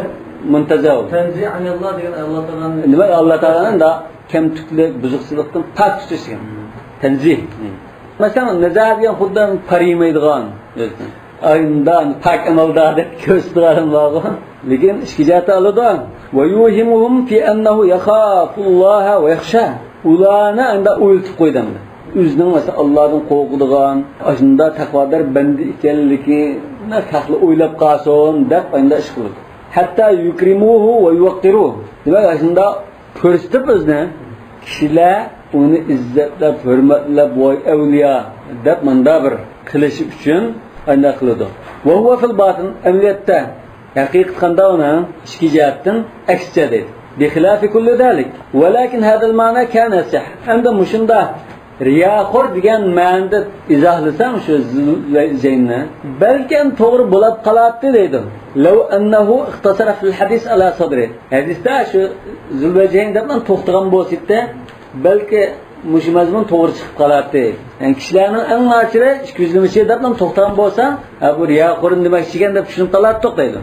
muntazar. Tanzi anillah degan Allah Taola'nın nima Allah Taola'nın da kamtuklik, buzuqchilikdan pok tutish degan. Tanzih. Masalan, nazar degan xuddan parimaydigan. Ayından pak amalda deb ko'rsatgan bo'lgan. Lekin ikki jihatda oladi. Va yuhimuhum fi annahu yakhafulloha va yakhsha. Ularni anda o'yiltib qo'ydim. O'zining mesela Allohdan qo'rqadigan, ashunda taqvodor banda ekanligini haqli o'ylab qolsin deb anda ish qildi. Hatta yukrimuhu va yuqqiruhu. Demak, ashunda ko'rsatib o'zini kishilar uni izzatlab, hurmatlab, voy avliyo deb manda bir qilish uchun anda qiladi. Va huwa fil batin amaliyatda haqiqatan uni ikki jihatdan aksicha deydi. بخلاف كل ذلك ولكن هذا المعنى كان صح عند مشنده riyaxor degan ma'noda izohlasam shu zaynni balkim to'g'ri bo'lib qoladi deydi. Law annahu ikhtasara fil hadis ala sadri. Hadisda shu zulvajayn deb to'xtagan bo'lsa-da, balki mush mazmun to'g'ri chiqib qoladi. Yani kishilarning eng nachiri 200 deb to'xtagan bo'lsa, bu riyaxor demoqchi ekan deb tushunib qoladi to'xtaydi.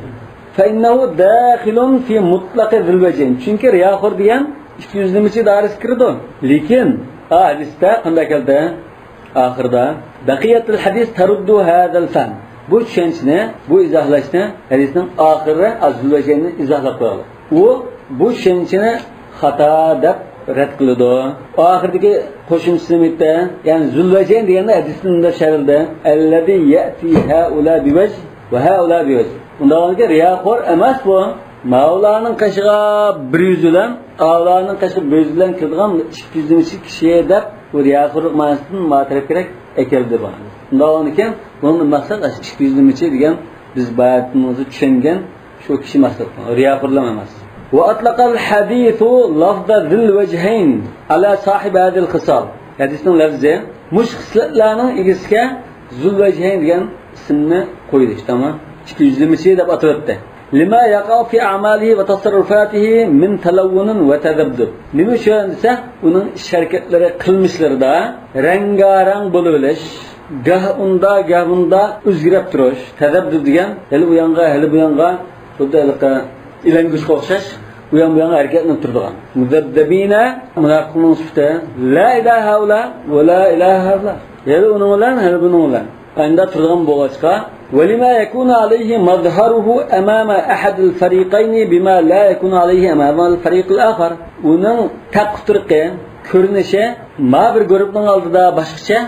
Fa innahu dakhilun fi mutlaq zulvajayn. Chunki riyaxor degan 200 dairasiga kirdi. Lekin hadisda qanday keldi? Oxirda baqiyatul hadis taruddu hadal fan. Bu tushunchani, bu izohlashni hadisning oxiri az-Zulvajayni izohlab qo'yadi. U bu tushunchani xato deb rad qiladi. Oxirdagi qo'shimchasida, ya'ni Zulvajayn deganda hadisning sharhida allazi ya'ti haula biwaj va haula biwaj. Undagi riyaxor emas bu. Mavlaning qashig'a 100 bilan, Allohning qashig'a 100 bilan kirgan 200 kishi deb bu riyaxorlik ma'nosini ma'tarif kerak ekeldi bu. Undan ekan, bunun maqsad 200 degan biz bayatimizni tushungan shu kishi maqsad. Riyaxorlik emas. Wa atlaqal hadithu lafza zil wajhayn ala sahib hadhihi al-khisal. Hadisning lafzi mush xislatlarning egasiga zul wajhayn degan ismni qo'ydi, tamam? 200 deb atabdi. Lima yaqa fi a'malihi va tasarrufatihi min talawwun va tadabdub. Nima shun desa, uning harakatlari, qilmishlarida rangarang bo'lib, gah unda o'zgarib turish. Tadabdub degan, hali bu yonga, xuddi ilangishga o'xshash, bu yonga harakatlanib turadigan. Mudabbina munafiqning sifati la ilaha illa va la ilaha illa. Hali uning bilan, hali buning bilan. Anda turgan bo'lg'achqa ولما يكون عليه مظهره أمام أحد الفريقين بما لا يكون عليه أمام الفريق الآخر. Onun taqdirqi ko'rinishi ma bir guruhning oldida boshqacha,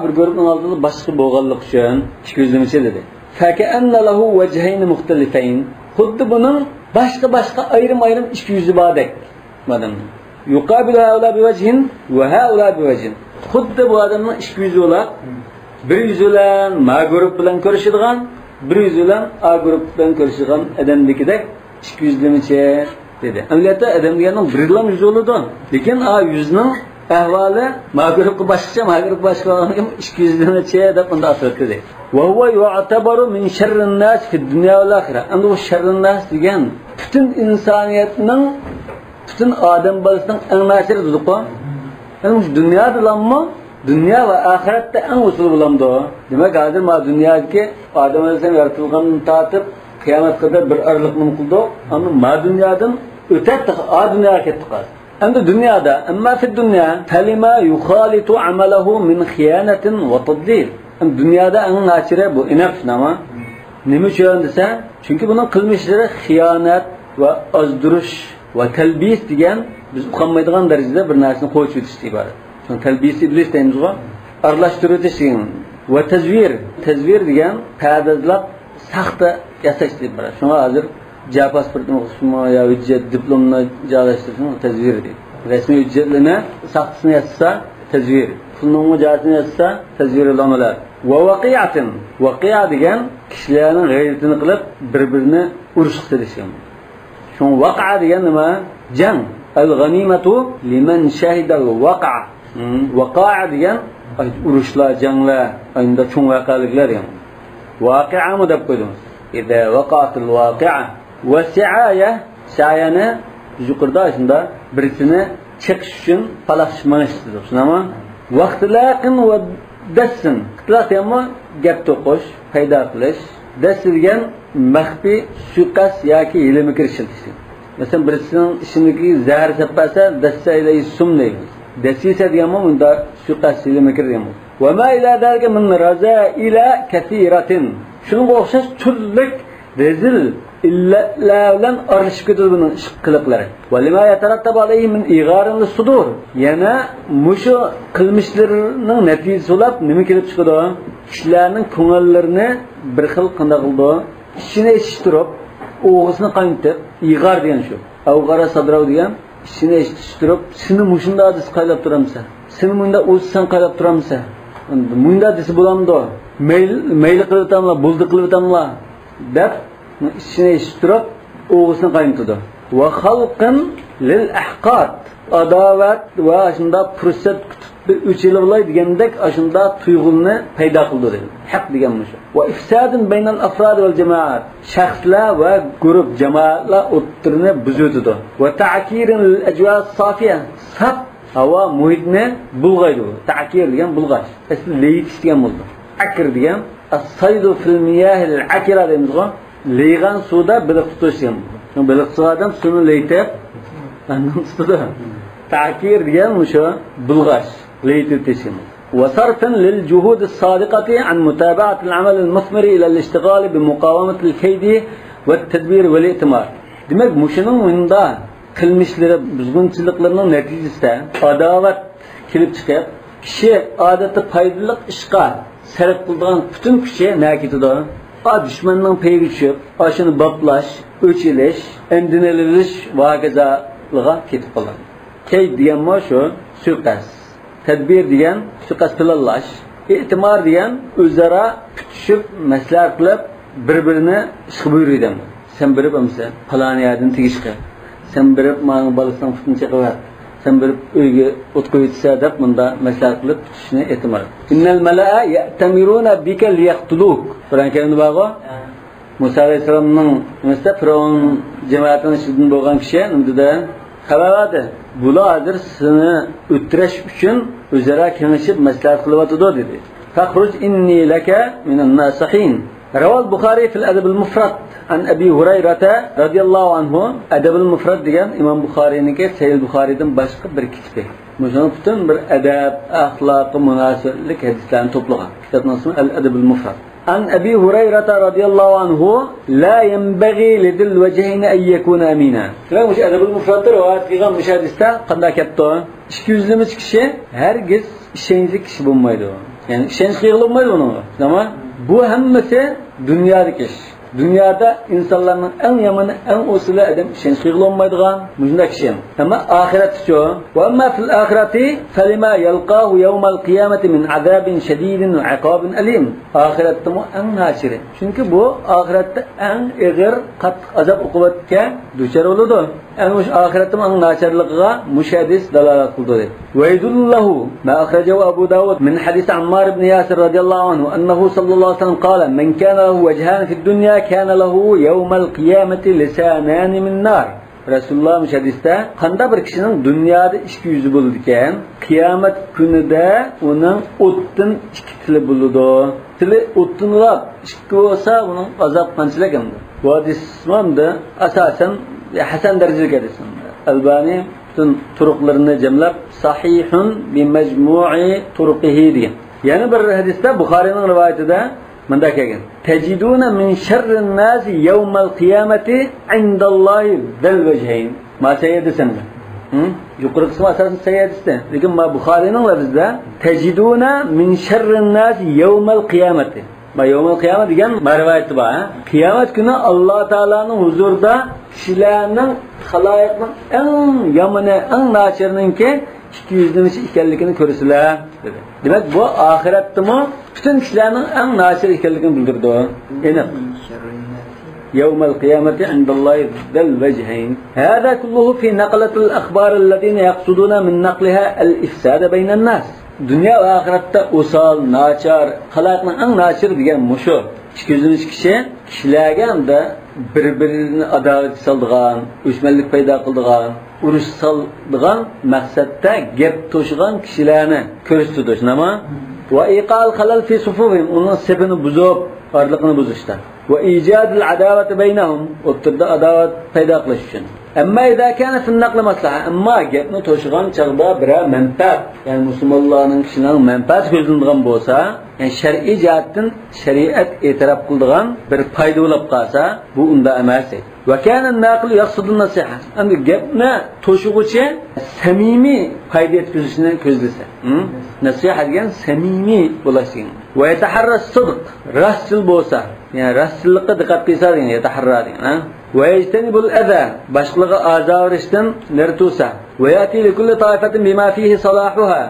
bir guruhning oldida boshqa bo'lganlik uchun 200 dedi. Fakaanna lahu wajhayn muxtalifayn. Xuddi buning boshqa ayrim 200 bordek. Madam. Yuqabilu haula biwajhin va haula biwajhin. Xuddi bu odamning 200 bo'lar. 100 bilan ma guruh bilan ko'rishadigan, 100 bilan a guruh bilan ko'rishadigan odamnikidek 200 dedi. Amaliyotda adam deganning 1 bilan 100 bo'ladi. Lekin a 100 ning ahvoli ma guruhga boshqa, ma guruh boshqa 200 deb unda asratdi. Va huwa yu'tabaru min sharrin nas fi dunya va oxirah. Endi bu sharrin nas degan butun insoniyatning, butun odam bolasining eng nasiri dedi-ku. Endi shu dunyodalanmi? Dünya ve ahirette en usul bulamdı. Demek hazır ma dünyadaki Adem Aleyhisselam yaratılganını tatıp kıyamet kadar bir aralıkını kıldı. Ama ma dünyadan ötettik, dünyaya kettik. Hem de dünyada, emma fi dünya felima yukhalitu amalehu min khiyanetin ve tadlil. Hem dünyada en naçire bu inafs nama. Nemi şöyle dese? Çünkü bunun kılmışları khiyanet ve azdırış ve telbis diyen biz ukanmaydıgan derecede bir narsını koyup yetişti ibaret. Telbisi iblis deyimiz o. Arlaştırıcı ve tezvir degan ta'didlab saxta yasash deb biladi. Shunga hozir ja pasportni o'qishma yo hujjat diplomni joylashtirishni tezvir deydi. Rasmiy hujjatlarni saxtasini yasasa tezvir. Pulni jazini yasasa tezvir olamalar. Va waqi'a degan kishilarning g'ayratini qilib bir-birini urush qilishgan. Shu waqa degan nima? Jang. Al-ghanimatu liman shahida al-waqa. Vaqa'a degan urushlar, janglar, ayında cho'ng voqealiklar ham. Voqea mu deb qo'ydimiz. Ida waqa'atil waqi'a va sa'yani yuqorida shunda birisini chiqish uchun palashmanish dedi. Shunami? Vaqtlaqin va dassin. Itlaq ham gap to'qish, paydo qilish. Dass degan maxfiy suiqasd yoki hilmi kirishilish. Mesela birisinin işindeki zehir sepasa desse ile sum deymiz. Desise diyemem bunda şu kasıyla mekir diyemem. Ve ma ila derge min raza ila kesiratin. Şunun okşaş türlük rezil illallah arışıp gidiyor bunun kılıkları. Ve lima yeterattabu aleyhi min iğarın sudur. Yana muşu kılmışlarının neticesi olap nimi kelip çıkıyor? Kişilerinin kunallarını bir xil qanday qildi? İçine eşittirip, oğuzunu qaynatıp, iğar degan şu. Avgara sadrav degan ishini eshittirib, seni mushunda adis qaylab turamsa, seni munda o'zsan qaylab turamsa, munda desi bo'lamdi. Mayli qilib tamla, buldi qilib tamla deb ishini eshittirib, o'g'isini qaynatdi. Va xalqan lil ahqat. Adovat va shunda fursat kutib 3 yil bo'lay degandek ashunda tuyg'ulni paydo qildi dedi. Haq degan shu. Va ifsadun baynal afrad val jamoat. Shaxslar va guruh jamoatlar o'ttirini buzdi. Va ta'kirun lil ajwas safiya. Saf havo muhitni bulg'aydi. Ta'kir degan bulg'ash. Asli leyitish degan bo'ldi. Akir degan as-saydu fil miyah al-akira deymiz-ku. Leygan suvda biliq tutish degan. Biliq suv odam suvni leytib andan tutadi. Ta'kir degan o'sha bulg'ash, leytib tishim. وصرفا للجهود الصادقة عن متابعة العمل المثمر إلى الاشتغال بمقاومة الكيد والتدبير والائتمار. Demek muşunun bunda kılmışları, buzgunçılıklarının neticesinde adavat kelip çıkıp, kişi adeti faydalık işga sarf kıldığın bütün kişiye ne gidiyor? Düşmanın peyi düşüp, aşını baplaş, ölçüleş, endineliliş ve hakazalığa ketip kalır. Keyd diyen mi şu? Suikast. Tedbir diyen suikast planlaş. İtimar diyen özara kütüşüp, mesleğe kılıp, birbirine işi buyuruyor. Sen birip ömse, falan yerden tigişki. Sen birip mağın balısından futun çekıver. Sen birip öyge otku yetişe edip, bunda mesleğe kılıp, kütüşüne itimar. İnnel mele'e ye'temiruna bike liyaktuluk. Kur'an-ı Kerim'de bağı Musa Aleyhisselam'ın mesela Firavun cemaatinin işinden boğan kişiye de haber verdi. Buladır seni ötüreş için üzere kenişip mesleğe kılıvatıdır dedi. Fakruc inni leke minen nasihin. Raval Bukhari fil Edeb-ül Mufrad an Ebi Hureyre'te radiyallahu anhu. Edeb-ül Mufrad diyen İmam Bukhari'ninki Seyyid Bukhari'den başka bir kitabı. Muşanın bütün bir edeb, ahlakı, münasebetlik hadislerini toplayan. Kitabın ismi El-Edeb-ül Mufrad. An Ebi Hureyre'te radiyallahu anhu la yenbaghi lidil vecehine en yekuna amina. Demek Edeb-ül Mufrad'da rivayet kılgan hadiste qanday ketdi? 200'lümüz kişi herkes işenizlik kişi bulmaydı. Yani işeniz kıyılmaydı onun. Ama bu hemmesi dünyadaki iş. Dünyada insanların en yamanı, en usulu adam işeniz kıyılmaydıgan müjde kişi. Ama ahiret şu. Ve amma fil ahireti felima yalqahu yevmel kıyameti min azabin şedidin ve akabin alim. Ahirette mu en naşiri. Çünkü bu ahirette en ağır kat azap ukubatke düşer oludu. En muş ahirette mu en naşirliğe müşahidis dalalat kıldı. Ve idullahu ma akhrajahu Abu Dawud min hadis Ammar ibn Yasir radiyallahu anhu ennehu sallallahu aleyhi ve sellem kâle men kâne lehu vecihan fid dünya kâne lehu yevmel kıyameti lisanâni min nar. Resulullah hadiste qanda bir kişinin dünyada iki yüzü bulurken kıyamet günüde onun o'tdan iki tili buludu. Tili o'tdanlab iki olsa onun azap qanchalik endi. Bu hadis mamda asasen hasan derecede hadis. Albani bütün turuqlarini jamlab sahihun bi majmu'i turuqihi degan. Yani bir hadiste Buxorining rivoyatida manda kelgan. Tajiduna min sharrin nas yawmal qiyamati indallahi zal wajhayn. Ma sayyidsan. Yuqori qismi asosan sayyidsan. Lekin ma Buxorining lafzida tajiduna min sharrin nas yawmal qiyamati. Ma yawmal qiyomat degan rivoyat bor. Qiyomat kuni Alloh taolaning huzurida kishilarning xaloyiqning eng yomoni, eng nacharninki 200'lümüsü ikenlikini körüsüler dedi. Demek bu ahiretте mi bütün kişilerin en naçir ikenlikini bildirdi. Yine يوم القيامة عند الله ذا الوجهين هذا كله في نقلة الأخبار الذين يقصدون من نقلها الإفساد بين الناس. Dünya ve ahirette usal, naçar, xalaqning en naçir degan mushu 200 kişi kişilerge de birbirini adalet saldıgan, düşmanlık payda kıldıgan, uruş saldıgan maqsadda gap to'shgan kishilarni ko'rsatish nima va iqal xalal fi sufufihim onun sebini buzib, arliqni buzishda va ijadul adawati baynahum o'tirda adavat paydo qilish uchun Amma idza kana fi an-naql maslaha, amma gapni to'shig'an chaqda bira manfaat, ya'ni musulmonlarning kishining manfaat ko'zlanadigan bo'lsa, ya'ni shar'iy jihatdan shariat e'tirof qiladigan bir foyda bo'lib qolsa, bu unda emas. Va kana an-naql yaqsidu an-nasiha. Endi gapni to'shig'uchi samimiy foyda yetkazishni ko'zlasa. Nasiha degan samimiy bo'lishi. Va yataharra as-sidq, rastchil bo'lsa, ya'ni rastchillikqa diqqat qilsa degan yataharra degan, va yajtanibul adha, boshqalarga azor berishdan nirtusa, va yati li kulli ta'ifatin bima fihi salahuha,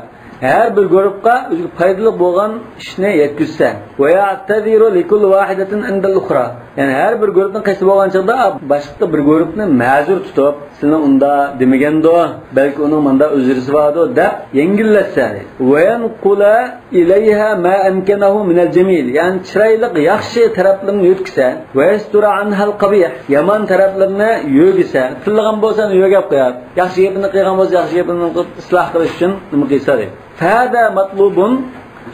her bir guruhga foydali bo'lgan ishni yetkazsa, va ya'tadiru li kulli wahidatin inda al-ukhra, ya'ni her bir guruhning qaysi bo'lgan chaqda boshqa bir guruhni ma'zur tutib, sizni unda demagando, balki uning menda uzrisi bordi deb yengillatsa, va yanqula ilayha ma amkanahu min al-jamil, ya'ni chiroyli yaxshi taraflarni yetkazsa, va yastura anha al-qabih, yomon taraflarni yo'gisa, tilgan bo'lsa yo'gab qo'yadi. Yaxshi gapini qilgan bo'lsa yaxshi gapini isloh qilish uchun nima qilsa deydi. Fada matlubun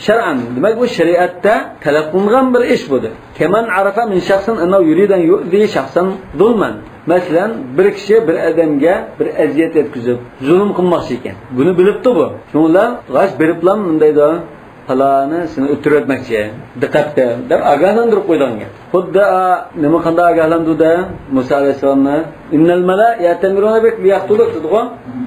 shar'an, demak bu shariatda talab qilingan bir ish bo'ldi. Kaman arafa min shaxsin annahu yuridan yu'zi shaxsan zulman. Masalan, bir kishi bir odamga bir aziyat yetkazib, zulm qilmoqchi ekan. Buni bilibdi bu. Shunlar g'ash beriblam bundayda falani seni o'tirib-o'tmoqchi. Diqqatda deb ogohlantirib qo'ygan. Xuddi nima qanday ogohlantirdi Musa alayhisolamni? Innal malaa ya'tamiruna bik liyaqtuluk dedi-ku.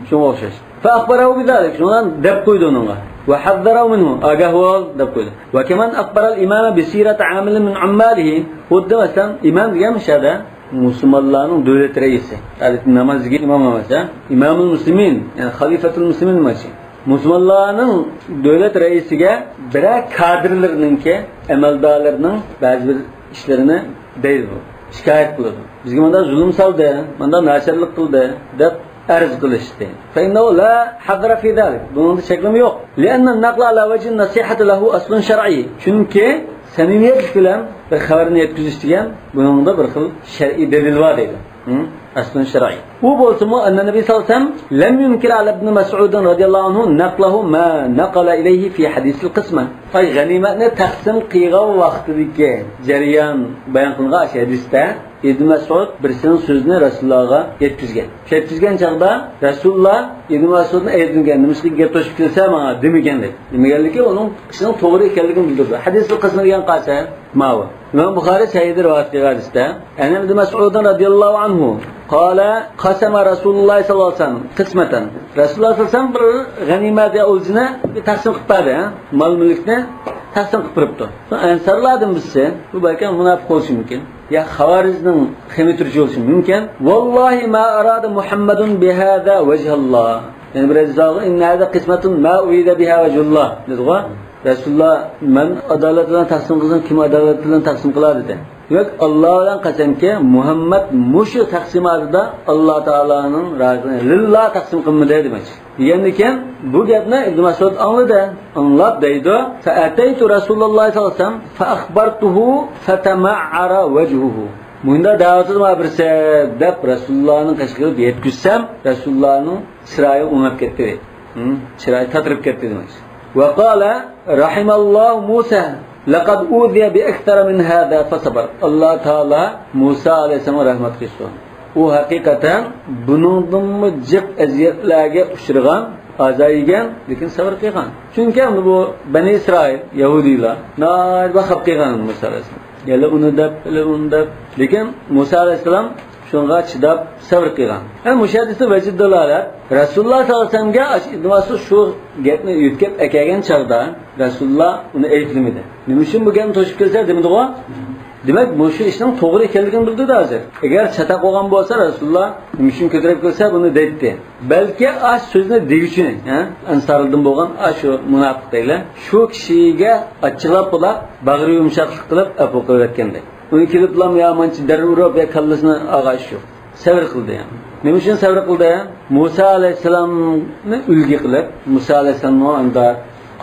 Shunga o'xshash. Fa akhbarahu bidalik. Shundan deb qo'ydi unga. Wa hazzarahu minhu, agahwal deb qo'ydi. Va kaman akhbara al-imam bi sirati 'amilin min 'ammalihi. Xuddi masalan imam degan mishada musulmonlarning davlat raisi. Namozga imom emas, imomul muslimin, ya'ni xalifatul muslimin emas. Musulmonlarning davlat raisiga bira kadrlarninki, amaldorlarning ba'zi bir ishlarini deydi bu. Shikoyat qiladi. Bizga menda zulm soldi, menda nasharlik qildi deb arz qilishdi. Fa innahu la hadra fi zalik. Buningda cheklama yo'q. Lianna an-naql ala wajhi an-nasihati lahu aslun shar'i. Chunki samimiyat bilan bir xabarni yetkazish degan buningda bir xil shar'iy dalil bor deydi. Aslun shar'i. Bu bo'lsa-mu anna Nabiy sallallohu alayhi vasallam lam yunkir ala ibn Mas'ud radhiyallohu anhu naqlahu ma naqala ilayhi fi hadith al-qisma. Ay g'animatni taqsim qilgan vaqtidagi jarayon bayon qilingan hadisda Ibn Mas'ud birisinin sözünü Resulullah'a yetkizgen. Yetkizgen çağda Resulullah Ibn Mas'ud'un aytgan nimasiga gap to'shib kelsa menga demagan dedi. Demaganligi uning kishining to'g'ri ekanligini bildirdi. Hadisning qismi degan qancha? Ma'va. İmam Buxoriy sahih rivoyat qilgan hadisda ana Ibn Mas'ud radhiyallohu anhu qala qasama Rasululloh sallallohu alayhi vasallam qismatan. Rasululloh sallallohu alayhi vasallam bir g'animat o'zini taqsim qilib berdi, mol-mulkni taqsim qilib turibdi. Ansarlardan birisi bu balki munofiq bo'lishi mumkin. Ya Xavarizning ximitirchi bo'lishi mumkin. Vallahi ma arada Muhammadun bihada vajhallah. Yani biraz zagı inna hada qismatun ma urida biha vajhullah. Dedi-ku. Rasulullah men adolatdan taqsim qilsam kim adolat bilan taqsim qiladi dedi. Yo'q, Allohdan qasamki Muhammad mushu taqsimotida Alloh taolaning razini lillah taqsim qilmadi demoqchi. Degandan bu gapni Ibn Mas'ud angladi. Anglab deydi: "Fa ataytu Rasululloh sallallohu alayhi vasallam fa akhbartuhu fatama'ara wajhuhu." Bunda da'vatida birisi deb Rasulullohning qashqirib yetkizsam, Rasulullohning chiroyi o'nab ketdi. Chiroyi tatirib ketdi demoqchi. Va qala rahimallohu Musa laqad uziya bi akthara min hada fasabar. Alloh taolo Musa alayhisalomga rahmat qilsin. U haqiqatan buningdan jiq aziyatlarga uchragan, azayigan, lekin sabr qilgan. Chunki bu Bani Isroil, Yahudiylar, naqab qilgan Musa alayhisalom. Yalla uni deb, lekin Musa alayhisalom shunga chidab sabr qilgan. Mushadisi vajid dalolat Rasululloh sallallohu alayhi vasallamga shu gapni yetkazib akagan chaqda Rasululloh uni aytlimidi. Nima uchun bu gapni to'shib kelsa demidi-ku? Demak, bu shu ishning to'g'ri ekanligini bildi hozir. Agar chata qo'ygan bo'lsa Rasululloh nima uchun ko'tarib kelsa buni deydi. Balki ash so'zni degichini, ansardan bo'lgan shu munofiqlar shu kishiga ochilib qo'lab, bag'ri yumshoqlik qilib apu qilayotganda. Uni keliblam ya manchi darurab ya kallasini ag'ash shu. Sabr qildi ham. Nima uchun sabr qildi? Musa alayhisalomni ulgi qilib, Musa alayhisalomning unda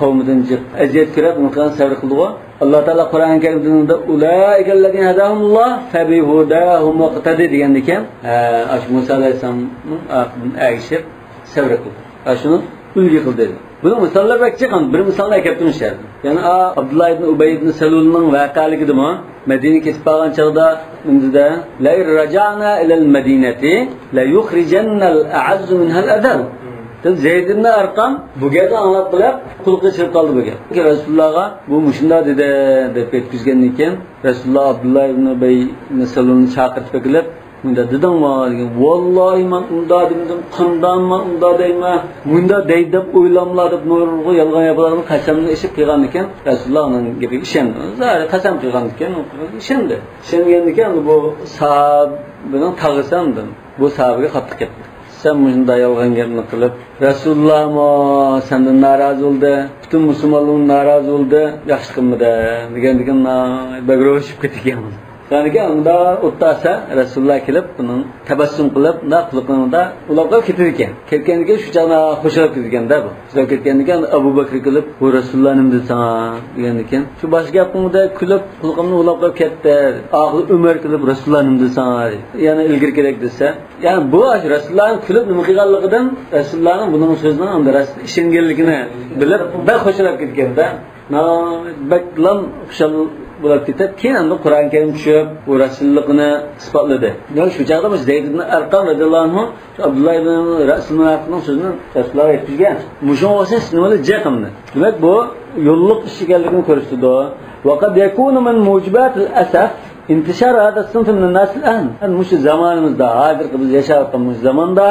qavmidan aziyat ko'rib, undan sabr qildi-ku. Alloh taolo Qur'on Karimda ulaikallazina hadahumulloh fabihudahum muqtadi degan ekan. Musa alayhisalomning aqlini agishib sabr qildi. Shuni ulgi qildi. Bunu misallar bak çıkan bir misallar keltirmişler. Yani Abdullah ibn Ubay ibn Salul'ның vaqaligidimi? Medine kesip algan çağda indide la irja'na ila al-Madinati la yukhrijanna al-a'azz minha al-adhal. Zeyd ibn Arqam bu gapni anlab bilib qulqqa chiqib qoldi bu gap. Rasulullohga bu mushunda dedi deb yetkizgan ekan. Rasululloh Abdullah ibn Ubay ibn Salulni chaqirib kelib Munda dedimmi degan. Vallahi men unda dedim, qandanman unda deyma. Munda deydib o'ylamlar deb nurg'u yolg'on gaplarini qasamni ishib qilgan ekan. Rasulullohning gapiga ishondim. Zari qasam qilgan ekan, ishondi. Ishongan ekan bu sahobaning tag'isandim. Bu sahobaga qattiq ketdi. Sen munda yolg'on gapni qilib, Rasululloh sendan norozi bo'ldi, butun musulmonlar norozi bo'ldi, yaxshi qilmadi degan bagroshib ketgan. Yani unda o'ttasa Rasululloh kelib, buni tabassum qilib, unda qilqinda ularga ketadigan. Ketganiga shu chaqda xo'shab ketganda bu. Xo'shab ketganiga Abu Bakr kelib, "Bu Rasululloh nima desa?" degan ekan. Shu bosh gapimda kulib, qilqimni ularga ketdi. Oxir Umar kelib, "Rasululloh nima desa?" Yani ilgir kerak desa, yani bu Rasulullohning kulib nima qilganligidan Rasulullohning buning so'zidan andaras ishonganligini bilib, bir xo'shab ketganda, baklan xushal bo'lib ketib, keyin endi Qur'on Karim tushib, bu rasullikni isbotladi. Yani shu chaqda biz Zayd ibn Arqam radhiyallohu anhu Abdullah ibn Rasulullohning so'zini Rasululloh aytgan. Mushun o'sha sinoli jaqimni. Demak bu yo'lliq ish ekanligini ko'rsatdi. Va qad yakunu min mujibat al-asaf intishar hada sinf min an-nas al-an. Mush zamonimizda, hozirgi biz yashayotganimiz zamonda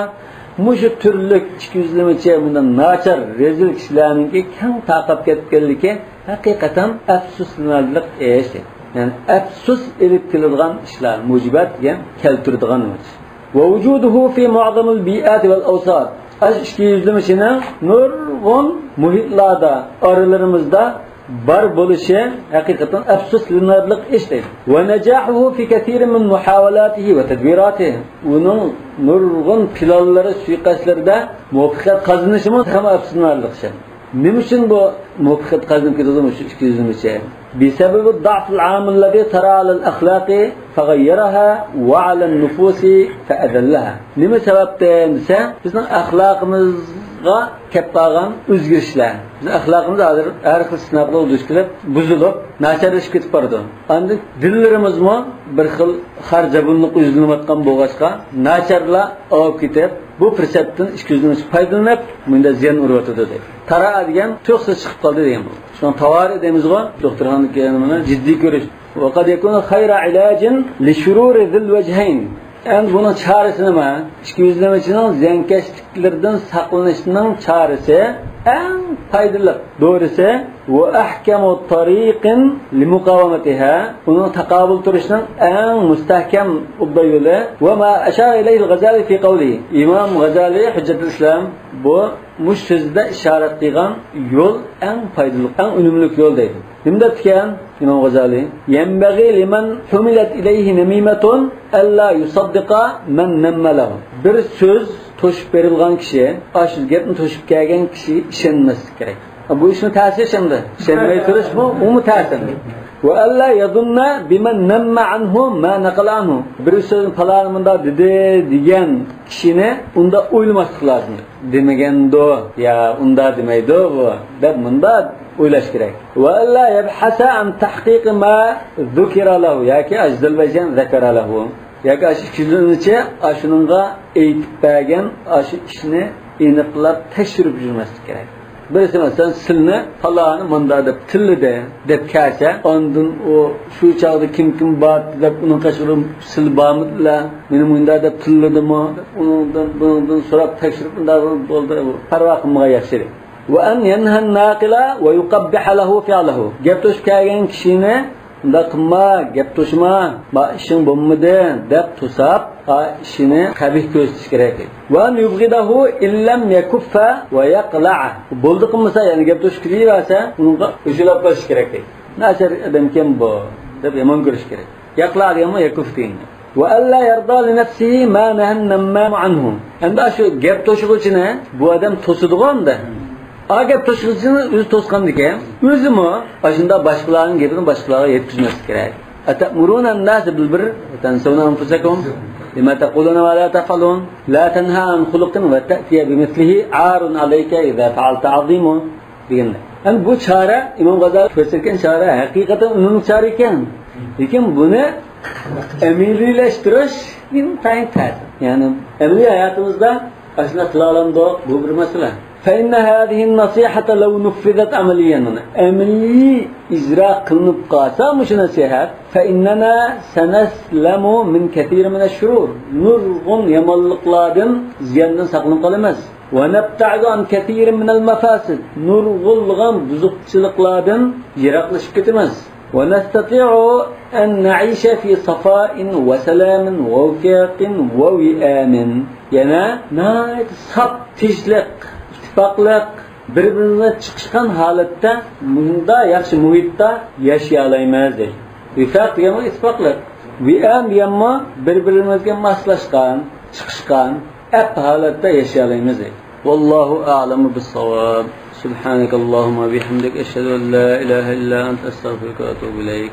mushu turli ichkiyuzlamacha bundan nachar rezil kishilarning keng taqib ketganligi haqiqatan afsuslanarlik ish. Yani afsus elib keladigan ishlar, mujibat degan keltiradigan ish. Va wujuduhu fi mu'zam al-bi'at wal awsat. Ichkiyuzlamachini nurg'un muhitlarda, oralarimizda bar bo'lishi haqiqatan afsuslanarlik ish deydi. Va najahuhu fi katirin min muhawalatihi va tadbiratihi. Uning nurg'un planlari, suiqaslarida muvaffaqiyat qozonishi ham afsuslanarlik ish. Nima uchun bu muvaffaqiyat qozonib ketadimi shu 200-gacha? بسبب الضعف العام الذي ترى على الأخلاق فغيرها وعلى النفوس فأذلها. نما سببten ise bizning axloqimizga kelib qolgan o'zgarishlar. Bizning axloqimiz har xil sinovlar duch kelib, buzilib, nacharlashib ketib bordi. Endi dillarimizmi bir xil xarjabunlik o'zlanayotgan bo'lg'achqa nacharlar olib ketib, bu fursatdan 200 foydalanib, bunda ziyon uryotdi dedi. Tara degan to'xsiz chiqib qoldi degan bu. Shuni tavari deymiz-ku, doktorxonaga kelganimni jiddiy ko'rish. Va qad yakunu khayra ilajin li shururi zil wajhayn. Endi buning chorasi nima? 200lamachining ziyonkashliklardan saqlanishning chorasi eng foydali doğrusu ve ahkamu tariqin li muqavamatiha. Bunun taqabul turishning eng mustahkam yo'li ve ma ashara ilayhi al-Ghazali fi qawlihi. İmam Ghazali Hujjatul Islam bu mush sözde ishorat qilgan yo'l eng foydali, eng unumli yo'l deydi. Nimda degan İmam Ghazali? Yenbaghi liman humilat ilayhi namimatun alla yusaddiqa man nammalahu. Bir söz to'shib berilgan kishi, shu gapni to'shib kelgan kishi ishonmaslik kerak. Bu ishni ta'sir shunda. Ishonmay turish bu umi ta'sir. Va alla yadunna biman namma anhu ma naqala anhu. Bir so'zni falanimda dedi degan kishini unda o'ylamaslik lozim. Demagando ya unda demaydi bu. Deb bunda o'ylash kerak. Va alla yabhasa an tahqiq ma dhukira lahu yoki ajdal bajan zakara lahu. Yoki shu kishinicha ashuningga aytib bergan shu ishni aniqlab tekshirib yurmaslik kerak. Birisi masalan silni falani munda deb tilida deb kelsa, ondan o shu chog'da kim bor deb uning qashirib sil bormidlar, meni munda deb tilladimi, undan so'rab tekshirib unda bo'ldi. Parvo qilmay yaxshilik. Va an yanha an-naqila va yuqabbih lahu fi'luhu. Gap to'shib kelgan kishini unda qilma, gap to'shma, ma ishing bo'lmadi deb to'sab, ishini qabih ko'rsatish kerak. Va yubghidahu illam yakuffa va yaqla'a. Bo'ldi qilmasa, ya'ni gap to'shib kelaversa, unga o'shilab qo'yish kerak. Nasir adam kim bu deb yomon ko'rish kerak. Yaqla deganmi yakuf degan. Va alla yarda li nafsihi ma nahanna anhu. Endi shu gap to'shig'uchini bu odam to'sidiganda Agap to'shig'ini o'zi to'sqandikan, o'zimi ashunda boshqalarning gapini boshqalarga yetkazmaslik kerak. أتأمرون الناس بالبر وتنسون أنفسكم لما تقولون ولا تفعلون لا تنهى عن خلق وتأتي بمثله عار عليك إذا فعلت عظيم deganlar. Ham bu chora Imom G'azali ko'rsatgan chora haqiqatan unumli chora ekan. Lekin buni amiliylashtirish intayin ta'sir. Ya'ni amaliy hayotimizda ashuna qila olamiz, bu bir masala. فإن هذه النصيحة لو نفذت عمليا عملي إجراء قلنب قاسا مش نصيحة فإننا سنسلم من كثير من الشرور نرغن يملقلادن زيادن سقلن قلمز ونبتعد عن كثير من المفاسد نرغلغن بزقچلقلادن يراقلش كتمز ونستطيع أن نعيش في صفاء وسلام ووفاق ووئام يعني نايت صب تجلق ittifoqliq bir-birimizga chiqishgan holatda bunda yaxshi muhitda yashay olamiz deydi. Vifoq degan ittifoqliq. Vi'am deganmi bir-birimizga moslashgan, chiqishgan ap holatda yashay olamiz deydi. Vallohu a'lamu bis-savab. Subhanakallahumma bihamdik ashhadu an la ilaha illa anta astaghfiruka va atubu ilayk.